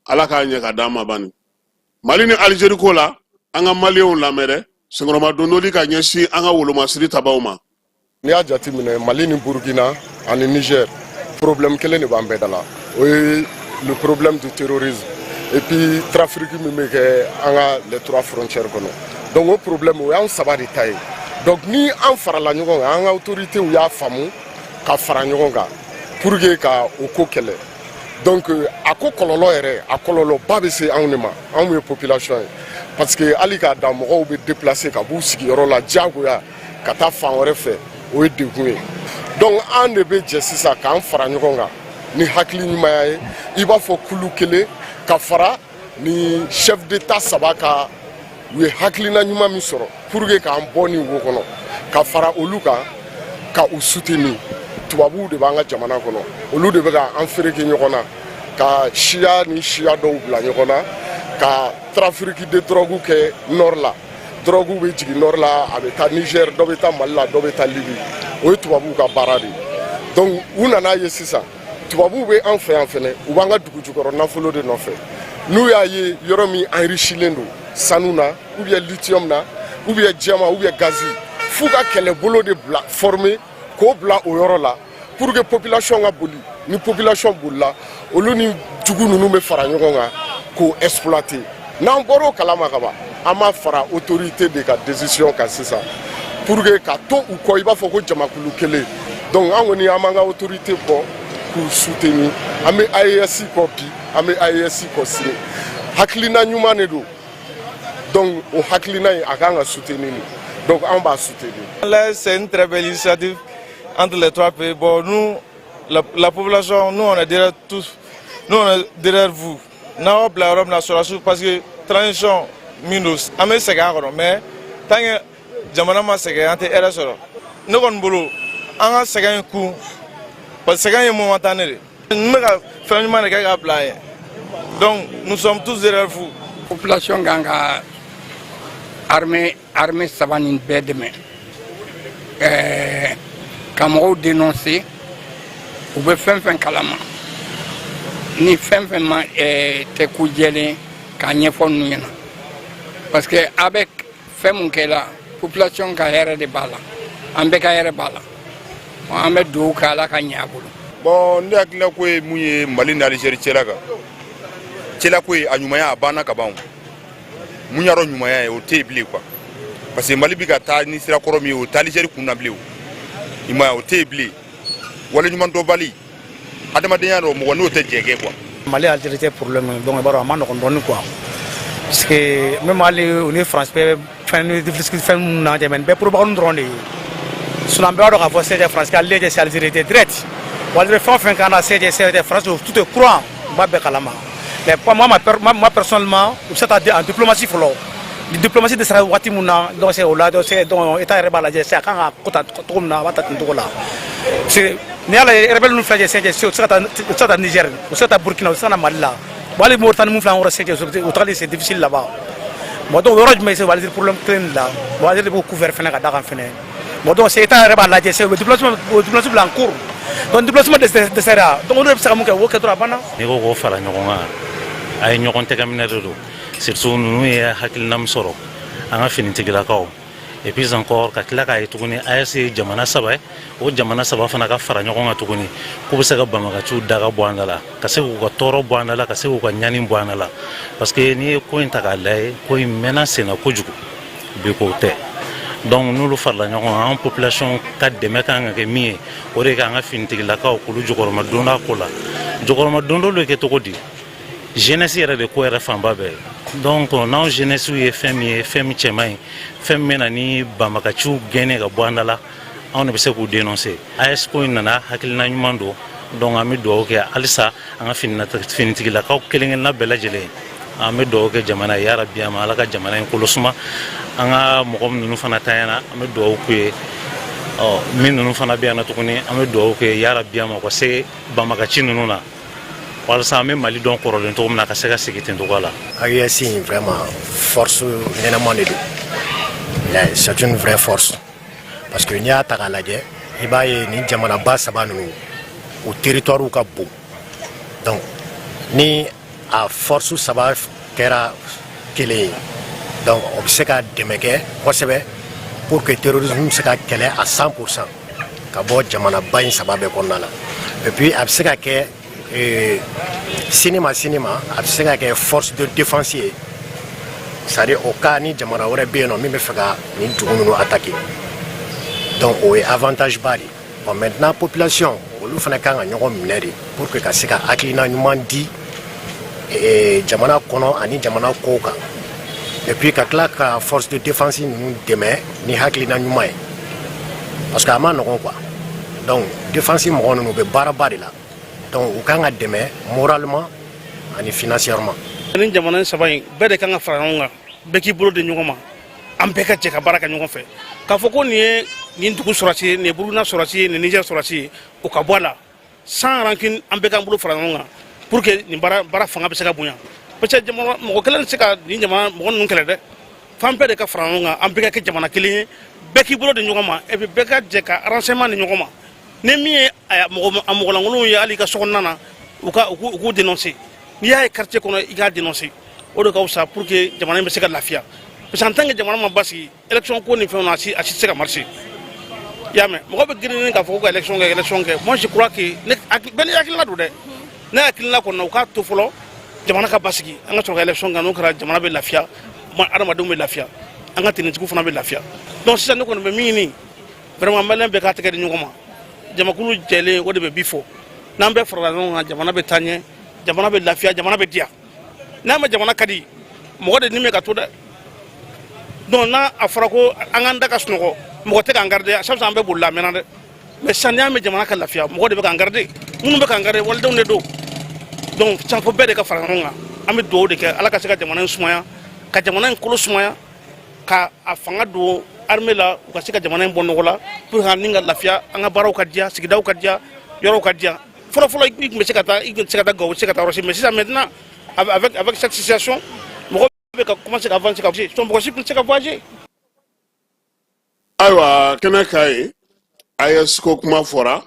Ala k'a ɲɛ ka d'an ma bani Mali ni Algérie ko la an ka maliyɛnw lamɛn dɛ senkɔrɔma dondoli ka ɲɛsin an ka wolomasiri tabaw ma n'i y'a jateminɛ Mali ni Burkina ani Niger problème kelen de b'an bɛɛ da la o ye le problème du terrorisme et puis trafic min bɛ kɛ an ka les trois frontières kɔnɔ donc o problème o y'an saba de ta ye donc ni an farala ɲɔgɔn kan an ka autorités y'a faamu ka fara ɲɔgɔn kan pour que ka o ko kɛlɛ donc a ko kɔlɔlɔ yɛrɛ a kɔlɔlɔba bɛ se anw de ma anw ye population ye parce que hali k'a da mɔgɔw bɛ déplacer ka b'u sigiyɔrɔ la diyagoya ka taa fan wɛrɛ fɛ o ye degun ye donc an de bɛ jɛ sisan k'an fara ɲɔgɔn kan ni hakili ɲumanya ye i b'a fɔ kulu kelen ka fara ni chef d'état saba ka u ye hakilina ɲuman min sɔrɔ pour que k'an bɔ nin wo kɔnɔ ka fara olu kan ka u soutenir tubabuw de b'an ka jamana kɔnɔ olu de bɛ ka an fereke ɲɔgɔn na ka siya ni siya dɔw bila ɲɔgɔn na ka trafic de drogue kɛ nord la drogue bɛ jigin nord la a bɛ taa Niger dɔ bɛ taa Mali la dɔ bɛ taa Libye o ye tubabuw ka baara de donc u nana ye sisan tubabuw bɛ an fɛ yan fɛnɛ u b'an ka dugu jukɔrɔ nafolo de nɔfɛ n'u y'a ye yɔrɔ min enrichilen don sanu na ou bien lithium na ou bien diamant ou bien gazi f'u ka kɛlɛbolo de bila former k'o bila o yɔrɔ la pour que population ka boli ni population bolila olu ni jugu ninnu bɛ fara ɲɔgɔn kan k'o exploiter n'an bɔra o kalama ka ban an b'a fara autorité de ka décision kan sisan pour que ka to u kɔ i b'a fɔ ko jamakulu kelen donc an kɔni an b'an ka autorité bɔ k'u soutenir an bɛ AES kɔ bi an bɛ AES kɔ sini hakilina ɲuman de don donc o hakilina in a kan ka soutenir donc an b'a soutenir. Là c'est une très belle initiative entre les trois pays. Bon, nous, la population, nous on est derrière tous, nous on est derrière vous. Nous on la Europe nationale parce que transition minus, on est séquent mais tant que jamana ma séquent, on est RSO. Nous on boulot, on a séquent un coup parce que séquent est momentané. Nous faisons une manière de plaire. Donc nous sommes tous derrière vous. Population ganga armée savane bɛɛ dɛmɛ ka mɔgɔw dénoncer u bɛ fɛn fɛn kalama ni fɛn fɛn ma tɛ ko jɛlen k'a ɲɛfɔ ninnu ɲɛna parce que a bɛ fɛn mun kɛla population ka hɛrɛ de b'a la an bɛɛ ka hɛrɛ b'a la an bɛ dugawu kɛ Ala ka ɲɛ a bolo. Bon ne hakilila ko ye mun ye Mali ni Algérie cɛla kan cɛla ko ye a ɲumanya a banna ka ban mun y'a dɔn ɲumanya ye o tɛ yen bilen quoi parce que Mali bɛ ka taa ni sira kɔrɔ min ye o tɛ Algérie kun na bilen i ma ye o tɛ yen bilen waleɲuman dɔnbali adamadenya dɔ mɔgɔ n'o tɛ jɛ kɛ quoi. Mali Algérie tɛ problème donc i b'a dɔn a ma nɔgɔn dɔɔni quoi parce que même hali u ni France bɛɛ fɛn difficile fɛn minnu na mais bɛɛ propagande dɔrɔn de ye sinon an bɛɛ b'a dɔn k'a fɔ se tɛ France k'ale tɛ se Algérie tɛ direct wa Algérie fɛn o fɛn kan na se tɛ France tout est courant u b'a bɛɛ kalama mais moi personnellement u bɛ se ka taa en diplomatie fɔlɔ diplomatie de sera waati min na donc c'est o la donc c'est donc état yɛrɛ b'a lajɛ c'est a kan ka ko ta cogo min na a b'a ta ten cogo la c'est n'i y'a lajɛ rebelle ninnu filɛ CEDEAO u tɛ se ka taa Niger u tɛ se ka taa Burkina u tɛ se ka na Mali la bon hali Mauritanie min filɛ an kɔrɔ CEDEAO u tagali c'est difficile là-bas bon donc yɔrɔ jumɛn c'est Algérie problème kelen de la bon Algérie de b'o couvert fɛnɛ ka d'a kan fɛnɛ bon donc c'est état yɛrɛ b'a lajɛ c'est o déplacement bila en cours donc déplacement dɛsɛra donc olu de bɛ se ka mun kɛ o kɛ dɔrɔn a banna. n'i ko k'o fara ɲɔgɔn kan a ye ɲɔgɔn tɛgɛminɛ de don surtout ninnu ye hakilina min sɔrɔ an ka finitigilakaw et puis encore ka tila k'a ye tuguni AES jamana saba o jamana saba fana ka fara ɲɔgɔn kan tuguni k'u bɛ se ka banbaganciw da ka bɔ an da la ka se k'u ka tɔɔrɔ bɔ an da la ka se k'u ka ɲani bɔ an da la parce que n'i ye ko in ta k'a lajɛ ko in mɛnna sen na kojugu bi k'o tɛ donc n'olu farala ɲɔgɔn kan an population ka dɛmɛ kan ka kɛ min ye o de k'an ka finitigilakaw k'olu jukɔrɔma donda ko la jukɔrɔma dondolu bɛ kɛ cogo di jeunesse yɛrɛ de ko yɛrɛ fanba bɛɛ donc n'anw jeunesse ye fɛn min ye fɛn min cɛman ye fɛn min bɛ na ni banbaganciw gɛnɛ ka bɔ an da la anw de bɛ se k'u dénoncer AES ko in nana hakilina ɲuman don donc an bɛ dugawu kɛ halisa an ka finitigilakaw kelen-kelenna bɛɛ lajɛlen an bɛ dugawu kɛ jamana ye yarabi ama ala ka jamana in kolosuma an ka mɔgɔ ninnu fana tanyana an bɛ dugawu k'u ye min ninnu fana bɛ yan nɔ tuguni an bɛ dugawu kɛ yarabi ama ka se banbagaci ninnu na walasa an bɛ Mali dɔn kɔrɔlen cogo min na ka se ka segin ten cogo la. AES vraiment force ɲɛnama de don c'est une vraie force parce que n'i y'a ta k'a lajɛ i b'a ye nin jamanaba saba ninnu u territoire ka bon donc ni a force saba kɛra kelen ye donc o bɛ se ka dɛmɛ kɛ kosɛbɛ pour que terrorisme bɛ se ka kɛlɛ à 100% ka bɔ jamanaba in saba bɛɛ kɔnɔna la et puis a bɛ se ka kɛ sinima a bɛ se ka kɛ force de défense ye c'est-à-dire au cas ni jamana wɛrɛ bɛ yen nɔ min bɛ fɛ ka nin dugu ninnu attaquer donc o ye avantage ba de bon maintenant population olu fana kan ka ɲɔgɔn minɛ de pour que ka se ka hakilina ɲuman di jamana kɔnɔ ani jamana kow kan et puis ka tila ka force de défense ninnu dɛmɛ ni hakilina ɲuman ye parce que a ma nɔgɔn quoi donc défense mɔgɔ ninnu bɛ baaraba de la donc u kan ka dɛmɛ moralement ani financièrement. ni jamana saba in bɛɛ de kan ka fara ɲɔgɔn kan bɛɛ k'i bolo di ɲɔgɔn ma an bɛɛ ka jɛ ka baara kɛ ɲɔgɔn fɛ k'a fɔ ko nin ye nin dugu sɔrɔsi ye nin ye Burukina sɔrɔsi ye nin Niger sɔrɔsi ye o ka bɔ a la sans rancune an bɛɛ k'an bolo fara ɲɔgɔn kan pour que nin baara fanga bɛ se ka bonya parce que jamana mɔgɔ kelen tɛ se ka nin jamana mɔgɔ ninnu kɛlɛ dɛ f'an bɛɛ de ka fara ɲɔgɔn kan an bɛɛ ka kɛ jamana kelen ye bɛɛ k'i bolo di ɲɔgɔn ma et puis bɛɛ ka jɛ ka renseignement di ɲɔgɔn ma ni min ye a mɔgɔlankolonw ye hali i ka sokɔnɔna na u k'u dénoncer n'i y'a ye quartier kɔnɔ i k'a dénoncer o de ka fisa pour que jamana in bɛ se ka lafiya parce que en tant que jamana ma basigi élection ko ni fɛnw na a si tɛ se ka marcher i y'a mɛn mɔgɔ bɛ girin k'a fɔ ko ka élection kɛ moi je crois que bɛɛ ni hakilina don dɛ ne hakilina kɔni na u k'a to fɔlɔ jamana ka basigi an ka sɔrɔ ka élection kɛ n'o kɛra jamana bɛ lafiya adamadenw bɛ lafiya an ka tenitigiw fana bɛ lafiya donc sisan ne kɔni bɛ min ɲini vraiment maliyɛn bɛɛ k'a tɛgɛ di ɲɔgɔn ma jamakulu jɛlen o de bɛ bi fɔ n'an bɛɛ farala ɲɔgɔn kan jamana bɛ taa ɲɛ jamana bɛ lafiya jamana bɛ diya n'a ma jamana ka di mɔgɔ de ni bɛ ka to dɛ donc n'a a fɔra ko an k'an da ka sunɔgɔ mɔgɔ tɛ k'an garder a chaque fois an bɛ boli la mɛnna dɛ mais sisan n'i y'a mɛn jamana ka lafiya mɔgɔ de bɛ k'an garder minnu bɛ k'an garder walidenw de don donc sisan fo bɛɛ de ka fara ɲɔgɔn kan an bɛ dugawu de kɛ ala ka se ka jamana in sumaya ka jamana in kolo sumaya ka a fanga don armée la u ka se ka jamana in bɔ nɔgɔ la pour que ni ka lafiya an ka baaraw ka diya sigidaw ka diya yɔrɔw ka diya fɔlɔ i tun bɛ se ka taa Gawo se ka taa yɔrɔ si mais sisan maintenant avec cette situation mɔgɔ bɛ ka commencer ka avancer ka voyager mɔgɔ si tun tɛ se ka voyager. ayiwa kɛnɛ ka ye AES ko kuma fɔra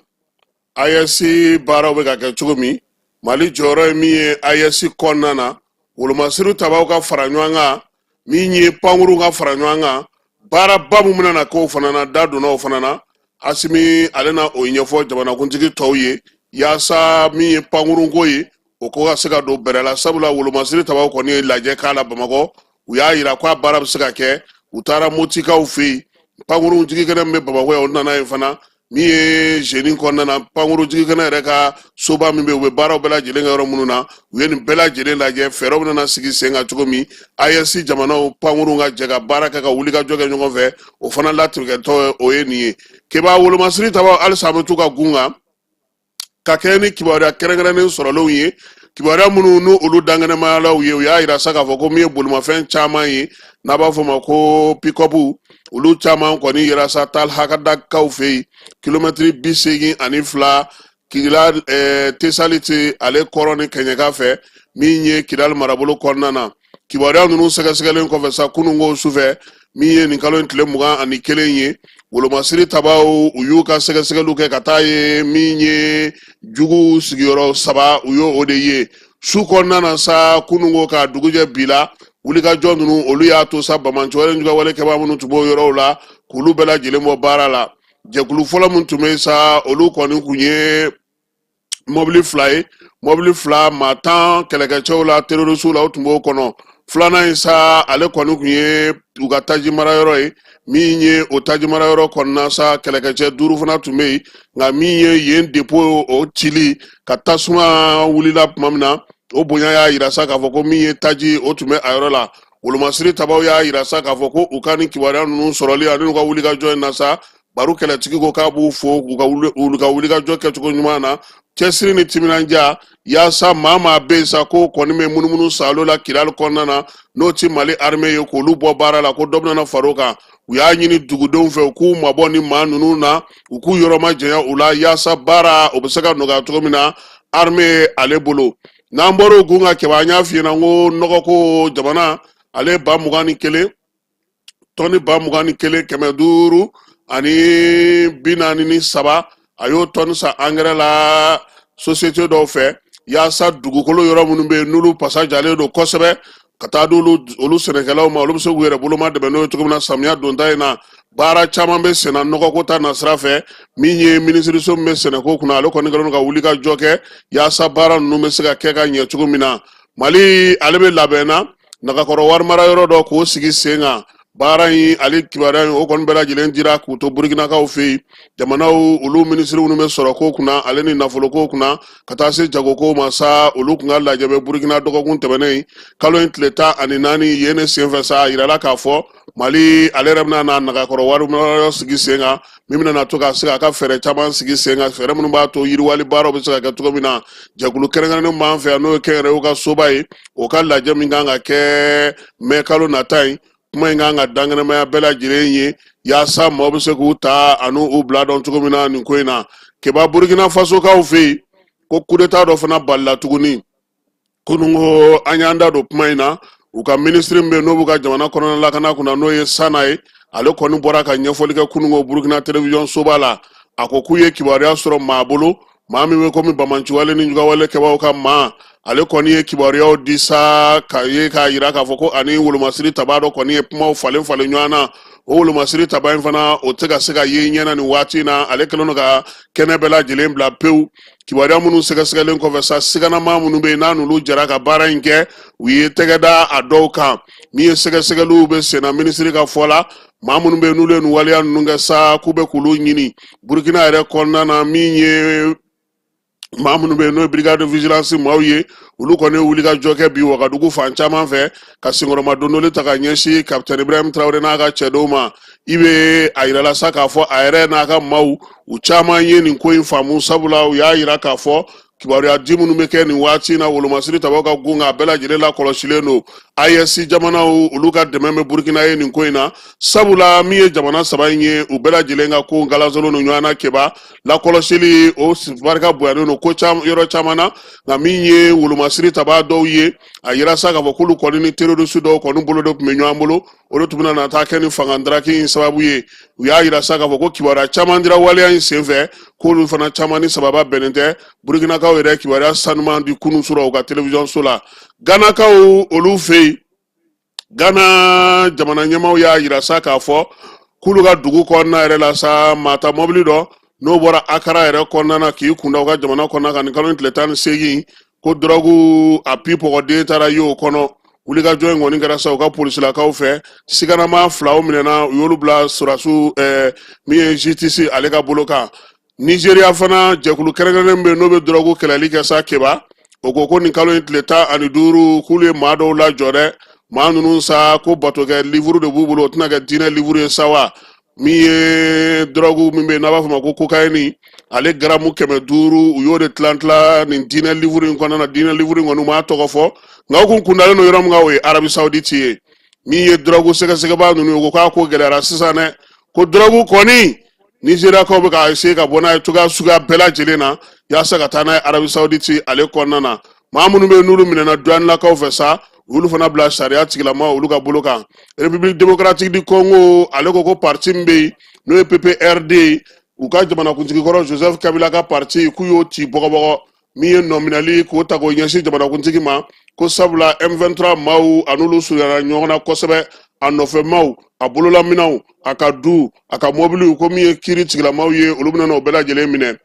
AES baaraw bɛ ka kɛ cogo min Mali jɔyɔrɔ ye min ye AES kɔnɔna na wolomasiriw tabaw ka fara ɲɔgɔn kan min ye pankuru ka fara ɲɔgɔn kan baaraba min bɛna na k'o fana na da donna o fana na Asimi ale na o ɲɛfɔ jamanakuntigi tɔw ye yaasa min ye pankurunko ye o ko ka se ka don bɛrɛ la sabula wolomasiri tabaw kɔni ye lajɛ k'a la Bamakɔ u y'a yira ko a baara bɛ se ka kɛ u taara Motikaw fɛ yen pankuru jigikɛnɛ min bɛ Bamakɔ yan o nana yen fana min ye jeune kɔnɔna na pankuru jigikɛnɛ yɛrɛ ka soba min bɛ u bɛ baaraw bɛɛ lajɛlen kɛ yɔrɔ minnu na u ye nin bɛɛ lajɛlen lajɛ fɛɛrɛw bɛna sigi sen kan cogo min AES jamanaw pankuru ka jɛ ka baara kɛ ka wulikajɔ kɛ ɲɔgɔn fɛ o fana latigɛtɔ o ye nin ye keba wolomasiri tabaw halisa an bɛ to ka gun kan ka kɛ ni kibaruya kɛrɛnkɛrɛnnen sɔrɔlenw ye kibaruya minnu n'u olu dangɛnɛmayalaw ye u y'a yira sa k'a fɔ ko min ye bolimafɛn caman ye n'a b'a fɔ ma ko pick-up olu caman kɔni yira sa Tal Hakadakaw fɛ yen kilomɛtiri 82 Kidal Tesalite ale kɔrɔ ni Kɛɲɛka fɛ min ye Kidal marabolo kɔnɔna na kibaruya ninnu sɛgɛsɛgɛlen kɔfɛ sa kununko sufɛ min ye nin kalo in tile 21 ye wolomasiri tabaw u y'u ka sɛgɛsɛgɛliw kɛ ka taa ye min ye jugu sigiyɔrɔ 3 u y'o de ye su kɔnɔna na sa kununko ka dugujɛ bila wulikajɔ ninnu olu y'a to sa bamanci wɛrɛ juga wale kɛbaa minnu tun b'o yɔrɔw la k'olu bɛɛ lajɛlen bɔ baara la jɛkulu fɔlɔ min tun bɛ sa olu kɔni kun ye mobili 2 ye mobili 2 maa 10 kɛlɛkɛcɛw la terrorisiw la o tun b'o kɔnɔ filanan in sa ale kɔni kun ye u ka taji marayɔrɔ ye min ye o taji marayɔrɔ kɔnɔna sa kɛlɛkɛcɛ 5 fana tun bɛ yen nka min ye yen depo o cili ka tasuma wulila tuma min na o bonya y'a yira sa k'a fɔ ko min ye taji o tun bɛ a yɔrɔ la wolomasiri tabaw y'a yira sa k'a fɔ ko u ka nin kibaruya ninnu sɔrɔli ani u ka wulikajɔ in na sa baro kɛlɛtigi ko k'a b'u fo u ka wulikajɔ kɛcogo ɲuman na cɛsiri ni timinanja yaasa maa maa bɛ yen sa ko kɔni bɛ munumunu salo la kirali kɔnɔna na n'o ti mali armée ye k'olu bɔ baara la ko dɔ bɛna fara o kan u y'a ɲini dugudenw fɛ u k'u mabɔ ni maa ninnu na u k'u yɔrɔma janya u la yaasa baara o bɛ se ka nɔgɔya cogo min na armée ale bolo n'an bɔra o kun ka kɛba an y'a f'i ɲɛna ko nɔgɔko jamana ale 21 tɔni 21 500 ani 43 a y'o tɔni sa engrais la société dɔw fɛ yaasa dugukolo yɔrɔ minnu bɛ yen n'olu pasa jalen don kosɛbɛ ka taa di olu sɛnɛkɛlaw ma olu bɛ se k'u yɛrɛ boloma dɛmɛ n'o ye cogo min na samiya donta in na baara caman bɛ senna nɔgɔko ta nasira fɛ min ye minisiriso min bɛ sɛnɛko kunna ale kɔni kɛlen don ka wuli ka jɔ kɛ yaasa baara ninnu bɛ se ka kɛ ka ɲɛ cogo min na mali ale bɛ labɛnna nagakɔrɔ wari mara yɔrɔ dɔ k'o sigi sen kan baara in ale kibaruya in o kɔni bɛɛ lajɛlen dira k'u to burukinakaw fɛ yen jamanaw olu minisiri minnu bɛ sɔrɔ ko kunna ale ni nafoloko kunna ka taa se jagoko ma sa olu kun ka lajɛ bɛ burukina dɔgɔkun tɛmɛnen kalo in tile 14 yen ne senfɛ sa a yirala k'a fɔ mali ale yɛrɛ bɛna na nagakɔrɔ wari marayɔrɔ sigi sen kan min bɛna to ka se k'a ka fɛɛrɛ caman sigi sen kan fɛɛrɛ minnu b'a to yiriwali baaraw bɛ se ka kɛ cogo min na jɛkulu kɛrɛnkɛrɛnnen b'an fɛ yan n'o ye kɛnyɛrɛyew ka soba ye o ka lajɛ min kan ka kɛ mɛ kalo nata in kuma in kan ka danganamaya bɛɛ lajɛlen ye yaasa maaw bɛ se k'u ta ani u bila dɔn cogo min na nin ko in na kɛba burukina faso kaw fɛ yen ko coup d'état dɔ fana balila tuguni kunun ko an y'an da don kuma in na u ka minisiri min bɛ yen n'o b'u ka jamana kɔnɔna lakana kunna n'o ye Sana ye ale kɔni bɔra ka ɲɛfɔli kɛ kunun ko burukina télévision soba la a ko k'u ye kibaruya sɔrɔ maa bolo maa min bɛ komi bamanciwale ni jugawale kɛbaw ka maa ale kɔni ye kibaruyaw di sa k'a yira k'a fɔ ko ani wolomasiri taba dɔ kɔni ye kumaw falen ɲɔgɔn na o wolomasiri taba in fana o tɛ ka se ka ye ɲɛna nin waati in na ale kɛlen don ka kɛnɛ bɛɛ lajɛlen bila pewu kibaruya minnu sɛgɛsɛgɛlen kɔfɛ sa siganama minnu bɛ yen n'a n'olu jɛra ka baara in kɛ u ye tɛgɛ da a dɔw kan min ye sɛgɛsɛgɛliw bɛ senna minisiri ka fɔ la maa minnu bɛ yen n'olu ye nin waleya ninnu kɛ sa k'u bɛ k'olu ɲini burukina yɛrɛ kɔnɔna na min ye maa minnu bɛ yen n'o ye brigade de vigilance maaw ye olu kɔni ye wuli ka jɔ kɛ bi Wagadugu fan caman fɛ ka senkɔrɔma dondoli ta ka ɲɛsin capitaine Ibrahim Traoré n'a ka cɛdenw ma i bɛ a yirala sa k'a fɔ a yɛrɛ n'a ka maaw u caman ye nin ko in faamu sabula u y'a yira k'a fɔ kibaruya di minnu bɛ kɛ nin waati in na wolomasiri tabaw ka gun a bɛɛ lajɛlen la kɔlɔsilen don IS jamanaw olu ka dɛmɛ bɛ Burukina ye nin ko in na sabula min ye jamana saba in ye u bɛɛ lajɛlen ka ko ngalazolo ni ɲɔgɔn na kɛba la kɔlɔsili o barika bonyalen don ko yɔrɔ caman na nka min ye wolomasiri taba dɔw ye a yira sa k'a fɔ k'olu kɔni ni terroriste dɔw kɔni bolo de tun bɛ ɲɔgɔn bolo o de tun bɛna na taa kɛ ni fangadaraki in sababu ye u y'a yira sa k'a fɔ ko kibaruya caman dira waleya in senfɛ k'olu fana caman ni sababa bɛnnen tɛ Burukinakaw yɛrɛ kibaruya sanuman di kunun sɔrɔ u ka télévision so la Ganakaw olu fɛ yen Gana jamana ɲɛmaw y'a yira sa k'a fɔ k'olu ka dugu kɔnɔna yɛrɛ la sa mata mobili dɔ n'o bɔra Akara yɛrɛ kɔnɔna na k'i kunda u ka jamana kɔnɔna kan nin kalo tile 18 ko drogue a pipɔgɔden taara ye o kɔnɔ wulikajɔ in kɔni kɛra sa u ka polisilakaw fɛ siganama 2 minɛna u y'olu bila sɔrɔsiw min ye JTC ale ka bolo kan Nigeria fana jɛkulu kɛrɛnkɛrɛnnen bɛ yen n'o bɛ drogue kɛlɛli kɛ sa kɛba o ko nin kalo in tile 15 k'olu ye maa dɔw lajɔ dɛ maa ninnu sa ko batokɛ livre de b'u bolo o tɛna kɛ diinɛ livre ye sa wa min ye drogue min bɛ yen n'a b'a fɔ ma ko cocaïne ale garamu 500 u y'o de tila nin diinɛ livre in kɔnɔna na diinɛ livre in kɔni u m'a tɔgɔ fɔ nka o kun kundalen don yɔrɔ min kan o ye Arabi Saoudite ye min ye drogue sɛgɛsɛgɛbaa ninnu ye o ko k'a ko gɛlɛyara sisan dɛ ko drogue kɔni Nigeriakaw bɛ ka essayer ka bɔ n'a ye cogoya suguya bɛɛ lajɛlen na yaasa ka taa n'a ye Arabi Saoudite ale kɔnɔna na maa minnu bɛ yen n'olu minɛna douanelakaw fɛ sa olu fana bila sariya tigilama olu ka bolo kan République démocratique du Congo ale ko parti min bɛ yen n'o ye PPRD u ka jamanakuntigi kɔrɔ Joseph Kabila ka parti k'u y'o ci bɔgɔbɔgɔ min ye nominali k'o ta k'o ɲɛsin jamanakuntigi ma ko sabula M23 maaw an'olu surunyana ɲɔgɔn na kosɛbɛ a nɔfɛ maaw a bololaminɛw a ka du a ka mɔbiliw ko min ye kiiri tigilamaw ye olu bɛna o bɛɛ lajɛlen minɛ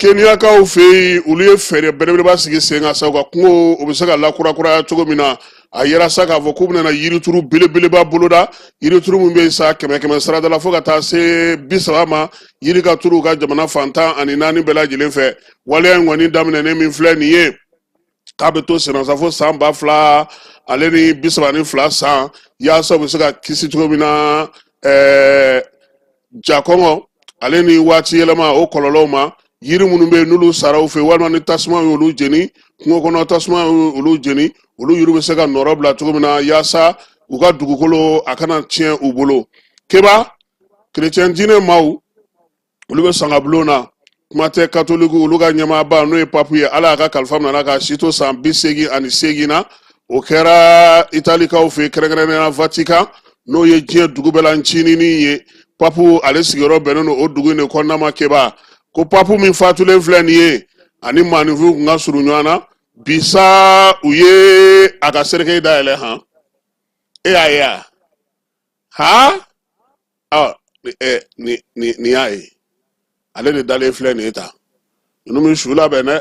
Keniyakaw fɛ yen olu ye fɛɛrɛ belebeleba sigi sen kan sa u ka kungo o bɛ se ka lakurakuraya cogo min na a yera sa k'a fɔ k'u bɛna yirituru belebeleba boloda yirituru min bɛ yen sa 100 sarada la fo ka taa se 30 ma yiri ka turu ka jamana fantan ani 4 bɛɛ lajɛlen fɛ waleya in kɔni daminɛnen min filɛ nin ye k'a bɛ to senna fo san 2000 ale ni 32 san yaasa u bɛ se ka kisi cogo min na jakɔngɔ ale ni waati yɛlɛma o kɔlɔlɔw ma yiri minnu bɛ yen n'olu saraw fɛ walima ni tasuma y'olu jeni kungo kɔnɔ tasuma y'olu jeni olu yiri bɛ se ka nɔrɔ bila cogo min na yaasa u ka dugukolo a kana tiɲɛ u bolo keba chrétien diinɛ maaw olu bɛ sanga bulon na kuma tɛ katoliku olu ka ɲɛmaaba n'o ye papu ye ala y'a ka kalifa minɛ ka si to san 88 na o kɛra italikaw fɛ kɛrɛnkɛrɛnnenya Vatican n'o ye diɲɛ dugu bɛɛ la ncininin ye papu ale sigiyɔrɔ bɛnnen don o dugu in de kɔnɔna ma keba ko papu min fatulen filɛ nin ye ani maanifinw kun ka surun ɲɔgɔn na bisa u ye a ka serikɛ dayɛlɛ han e y'a ye a ha nin y'a ye ale de dalen filɛ nin ye ta ninnu min su labɛn dɛ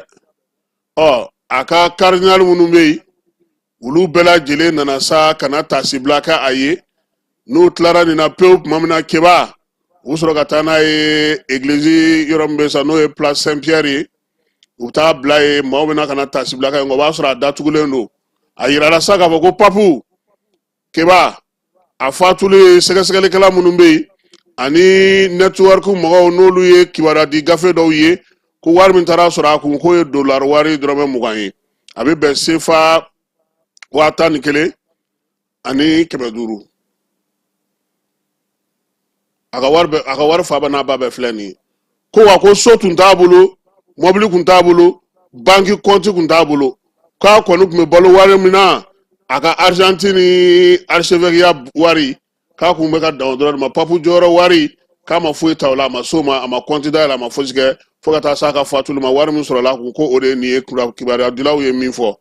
a ka cardinal minnu bɛ yen olu bɛɛ lajɛlen nana sa kana tasibila kɛ a ye n'u tilara nin na pewu tuma min na keba u sɔrɔ ka taa n'a ye église yɔrɔ min bɛ sa n'o ye place Saint Pierre ye u bɛ taa bila ye maaw bɛna ka na tasibila kɛ nka o b'a sɔrɔ a datugulen don a yirala sa k'a fɔ ko papu keba a fatulen sɛgɛsɛgɛlikɛla minnu bɛ yen ani network mɔgɔw n'olu ye kibaruya di gafe dɔw ye ko wari min taara sɔrɔ a kun k'o ye dollar wari dɔrɔmɛ 20 ye a bɛ bɛn CFA 11 ani 500 a ka wari fa bɛ n'a ba bɛɛ filɛ nin ye ko wa ko so tun t'a bolo mobili tun t'a bolo banki compte tun t'a bolo k'a kɔni tun bɛ balo wari min na a ka Argentine ni archevêque wari k'a kun bɛ ka dan o dɔrɔn de ma papu jɔyɔrɔ wari k'a ma foyi ta o la a ma s'o ma a ma compte dayɛlɛ a ma fosi kɛ fo ka taa s'a ka fatuli ma wari min sɔrɔla a kun ko o de ye nin ye kibaruya dilaw ye min fɔ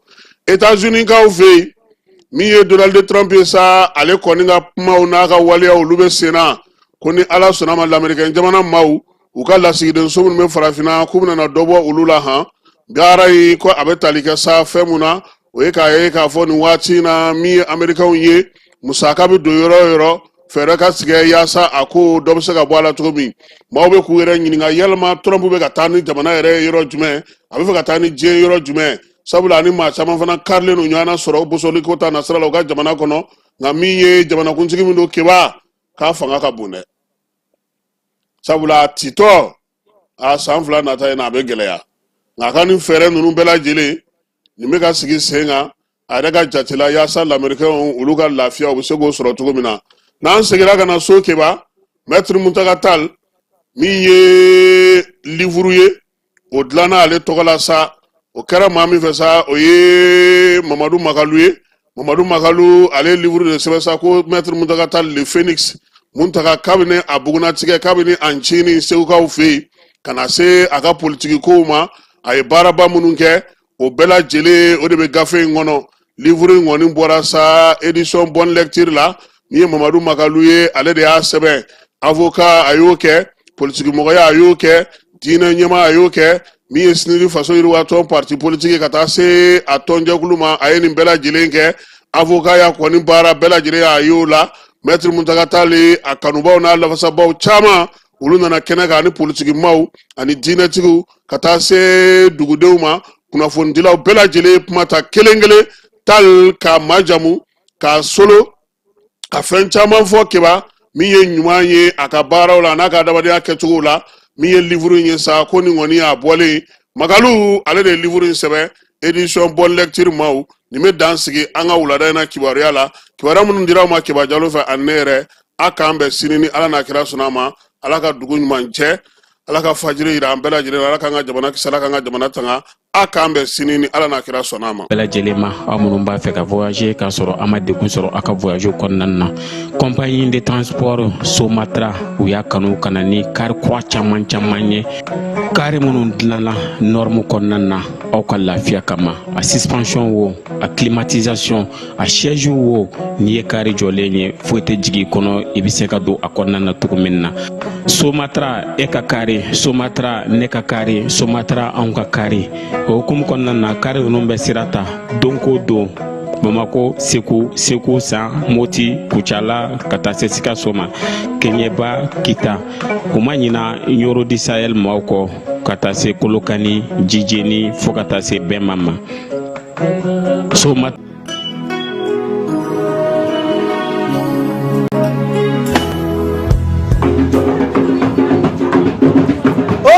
États-Unis kaw fɛ yen min ye Donald Trump ye sa ale kɔni ka kumaw n'a ka waleyaw olu bɛ sen na ko ni ala sɔnna ma lamɛrikɛn jamana maaw u ka lasigidenso minnu bɛ farafinna k'u bɛna dɔ bɔ olu la han gaara yi ko a bɛ tali kɛ sa fɛn mun na o ye k'a ye k'a fɔ nin waati na min ye Amerikɛnw ye musaka bɛ don yɔrɔ o yɔrɔ fɛɛrɛ ka tigɛ yaasa a ko dɔ bɛ se ka bɔ a la cogo min maaw bɛ k'u yɛrɛ ɲininka yalima Trump bɛ ka taa ni jamana yɛrɛ ye yɔrɔ jumɛn a bɛ fɛ ka taa ni diɲɛ yɔrɔ jumɛn sabula ani maa caman fana karilen don ɲɔgɔn na sɔrɔ bosoli ko ta nasira la u ka jamana kɔnɔ nka min ye jamanakuntigi min don keba k'a fanga ka bon dɛ sabula titɔ a san 2 nata ye na a bɛ gɛlɛya nka a ka nin fɛɛrɛ ninnu bɛɛ lajɛlen nin bɛ ka sigi sen kan a yɛrɛ ka jatela yaasa lamɛrikɛnw olu ka lafiya u bɛ se k'o sɔrɔ cogo min na n'an seginna ka na so keba Maître Muntaka Tall min ye livre ye o dilanna ale tɔgɔ la sa o kɛra maa min fɛ sa o ye Mamadu Makalu ye Mamadu Makalu ale livre de sɛbɛn sa ko Maître Muntaka Tall le Phénix Muntaka kabini a bugunatigɛ kabini a ncini segukaw fɛ yen ka na se a ka politiki kow ma a ye baaraba minnu kɛ o bɛɛ lajɛlen o de bɛ gafe in kɔnɔ livre in kɔni bɔra sa édition bonne lecture la min ye Mamadu Makalu ye ale de y'a sɛbɛn avocat a y'o kɛ politiki mɔgɔya a y'o kɛ diinɛ ɲɛmaa a y'o kɛ min ye Sinidi faso yiriwa tɔn parti politique ka taa se a tɔnjɛkulu ma a ye nin bɛɛ lajɛlen kɛ avocat ya kɔni baara bɛɛ lajɛlen a y'o la Maître Muntaka Tall a kanubaw n'a lafasabaw caman olu nana kɛnɛ kan ani politiki maaw ani diinɛtigiw ka taa se dugudenw ma kunnafonidilaw bɛɛ lajɛlen kuma ta kelen kelen Tall ka majamu ka solo ka fɛn caman fɔ keba min ye ɲuman ye a ka baaraw la n'a ka adamadenya kɛcogo la min ye livre in ye sa ko nin kɔni a bɔlen Makalu ale de ye livre in sɛbɛn édition bonne lecture maaw nin bɛ dan sigi an ka wulada in na kibaruya la kibaruya minnu dira aw ma Keba Jalo fɛ ani ne yɛrɛ a k'an bɛn sini ni ala n'a kira sɔnna a ma ala ka dugu ɲuman cɛ ala ka fajiri ira an bɛɛ lajɛlen ala k'an ka jamana kisi ala k'an ka jamana tanga a k'an bɛn sini ni ala n'a kira sɔnna a ma. bɛɛ lajɛlen ma aw minnu b'a fɛ ka voyager k'a sɔrɔ a ma degun sɔrɔ a ka voyage kɔnɔna na compagnie de transport Somatra u y'a kanu ka na ni kari kura caman ye kari minnu dilanna norme kɔnɔna na aw ka lafiya kama a suspension wo a climatisation a siège wo n'i ye kari jɔlen ye foyi tɛ jigin kɔnɔ i bɛ se ka don a kɔnɔna na cogo min na. Somatra e ka kari Somatra ne ka kari Somatra anw ka kari o hukumu kɔnɔna na kari ninnu bɛ sira ta don ko don Bamako Segu San Moti Kucala ka taa se Sikaso ma Keɲeba Kita o ma ɲina Yoro di Sahel maaw kɔ ka taa se Kolokani Jijeni fo ka taa se Bɛnma ma.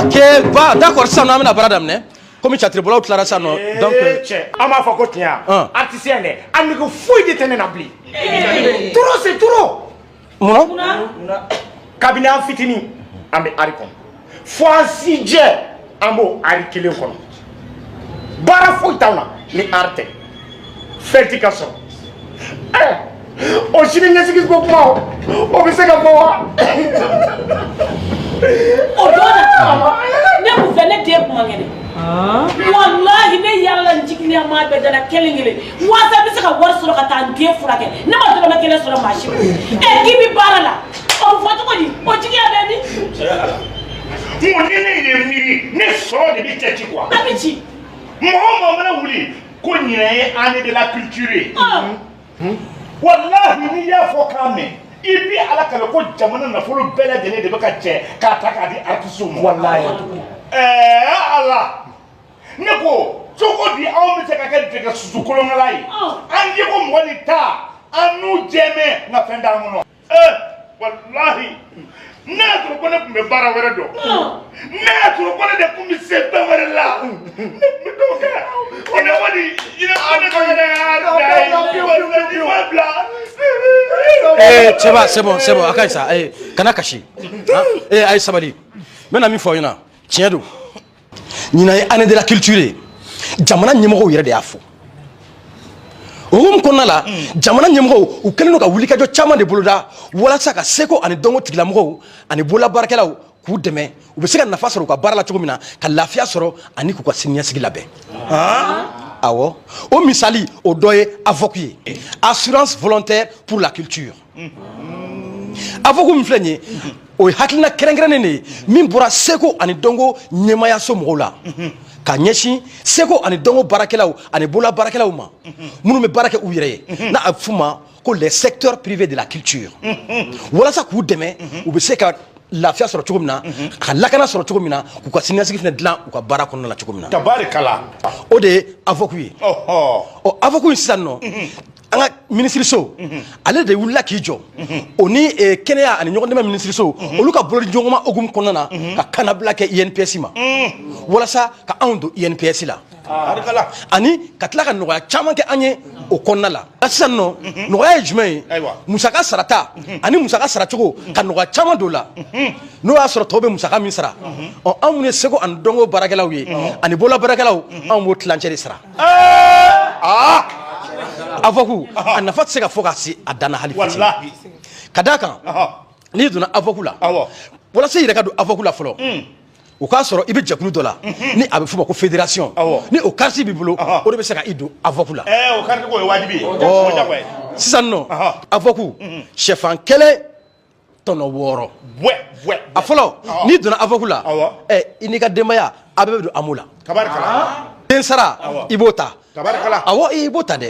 Ok, bah d'accord, ça n'a pas d'amener. Comme tu as très bon, tu l'as ça non. Donc, on m'a fait quoi tiens? Artisien, on ne peut fouiller de tenir n'abli. Trop c'est trop. Mon cabinet en fitini, on met aricon. Fois si j'ai un mot arikele kon. Bara fouille tauna, ni arte. Fertication. O chini nyesi kis ko kuma o bi se ka ko o dona ne mu fene te kuma ngene wallahi ne yalla njikni ma be dala kelingile wasa bi se ka war soro ka tan de furake ne ma do ma kele soro ma shi gibi barala o foto ko di o jigi abeni mo ne miri ne so de bi teti quoi abichi mo na wuli ko nyine année de la culture wallahi ni ya fo kame ibi ala kala ko jamana na folo bela de baka che ka ta ka di artisu wallahi ala ne ko soko di aw mi se ka de ka susu kolon ngalai andi ko mo ni ta anu jeme na fenda ngono wallahi ne to ko ne me bara were do ne to ko ne de ko mi se ba were la mi do ka ona wadi ina ana ko ne c'est bon, akay ça, kana kashi. Ay sabali. Mena mi fo yina, tiens do. Nina année de la culture. Jamana nyemo yere de afo. Oum konna la, jamana nyemo u kelino ka wulika jo chama de boloda, wala saka seko ani dongo tigla mo ani bola barakela ku deme, u be se ka nafa soro ka barala cogo mina, ka lafiya soro ani ku ka sinya sigi labe. Awo, o misali o doye avocat assurance volontaire pour la culture. Avocat mi flenye o hakilina kerengrene ne min bora seko ani dongo nyemaya so mola. Ka nyeshi seko ani dongo barakelaw ani bola barakelaw ma. Munu me barake u yere na afuma ko les secteurs privés de la culture. Wala sa ku deme u be seka lafiya sɔrɔ cogo min na ka lakana sɔrɔ cogo min na k'u ka siniɲɛsigi fana dilan u ka baara kɔnɔna la cogo min na tabarikala o de ye avocat ye ɔ avocat in sisan nɔ an ka minisiriso ale de wulila k'i jɔ o ni kɛnɛya ani ɲɔgɔn dɛmɛ minisiriso olu ka bolodi ɲɔgɔnma hokumu kɔnɔna na ka kanabila kɛ INPS ma walasa ka anw don INPS la ani ka tila ka nɔgɔya caman kɛ an ye o kɔnɔna la sisan nɔ nɔgɔya ye jumɛn ye musaka sarata ani musaka saracogo ka nɔgɔya caman don la n'o y'a sɔrɔ tɔw bɛ musaka min sara ɔ anw minnu ye seko ani dɔnko baarakɛlaw ye ani bolola baarakɛlaw anw b'o tilancɛ de sara avocat a nafa tɛ se ka fɔ ka se a dan na hali fitini ka d'a kan n'i donna avocat la walasa i yɛrɛ ka don avocat la fɔlɔ o k'a sɔrɔ i bɛ jɛkulu dɔ la ni a bɛ f'o ma ko fédération ni o carte b'i bolo o de bɛ se ka i don avocat la o carte ko ye wajibi ye sisan nɔ avocat sɛfan kelen tɔnɔ 6 a fɔlɔ n'i donna avocat la i n'i ka denbaya a bɛɛ bɛ don amu la den sara i b'o ta awɔ i b'o ta dɛ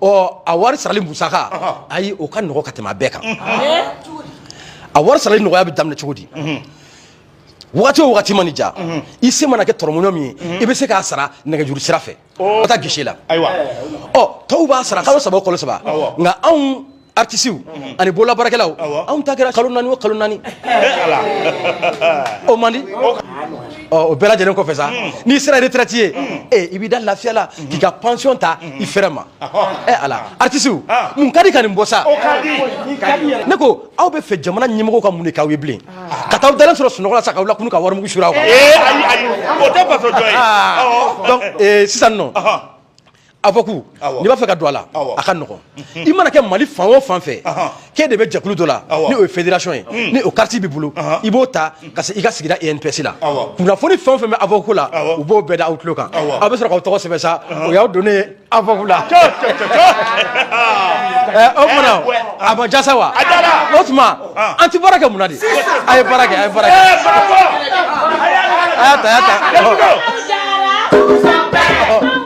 ɔ a wari sarali musaka ayi o ka nɔgɔ ka tɛmɛ a bɛɛ kan a wari sarali nɔgɔya bɛ daminɛ cogo di wagati o wagati mani ja i se mana kɛ tɔrɔmɔɲɔ min ye i bɛ se k'a sara nɛgɛjuru sira fɛ ka taa gese la ɔ tɔw b'a sara kalo 3 o kalo 3 nka anw artisiw ani bolola baarakɛlaw anw ta kɛra kalo 4 o kalo 4 o man di o bɛɛ lajɛlen kɔfɛ sa n'i sera retraite ye i b'i da lafiya la k'i ka pension ta i fɛrɛ ma ala artiste mun ka di ka nin bɔ sa ne ko aw bɛ fɛ jamana ɲɛmɔgɔw ka mun de k'aw ye bilen ka taa dalen sɔrɔ sunɔgɔ la sa k'aw lakunu ka warimugu suri aw kan o tɛ faso dɔ ye donc sisan nɔ avocat n'i b'a fɛ ka don a la a ka nɔgɔn i mana kɛ Mali fan o fan fɛ k'e de bɛ jɛkulu dɔ la ni o ye fédération ye ni o carte b'i bolo i b'o ta ka se i ka sigida ENPS la kunnafoni fɛn o fɛn bɛ avocat la u b'o bɛɛ da outlook kan aw bɛ sɔrɔ k'aw tɔgɔ sɛbɛn sa o y'aw donnen ye avocat la o kumana a ma ja sa wa o tuma an tɛ baara kɛ mun na de a ye baara kɛ a ye baara kɛ a y'a ta a y'a ta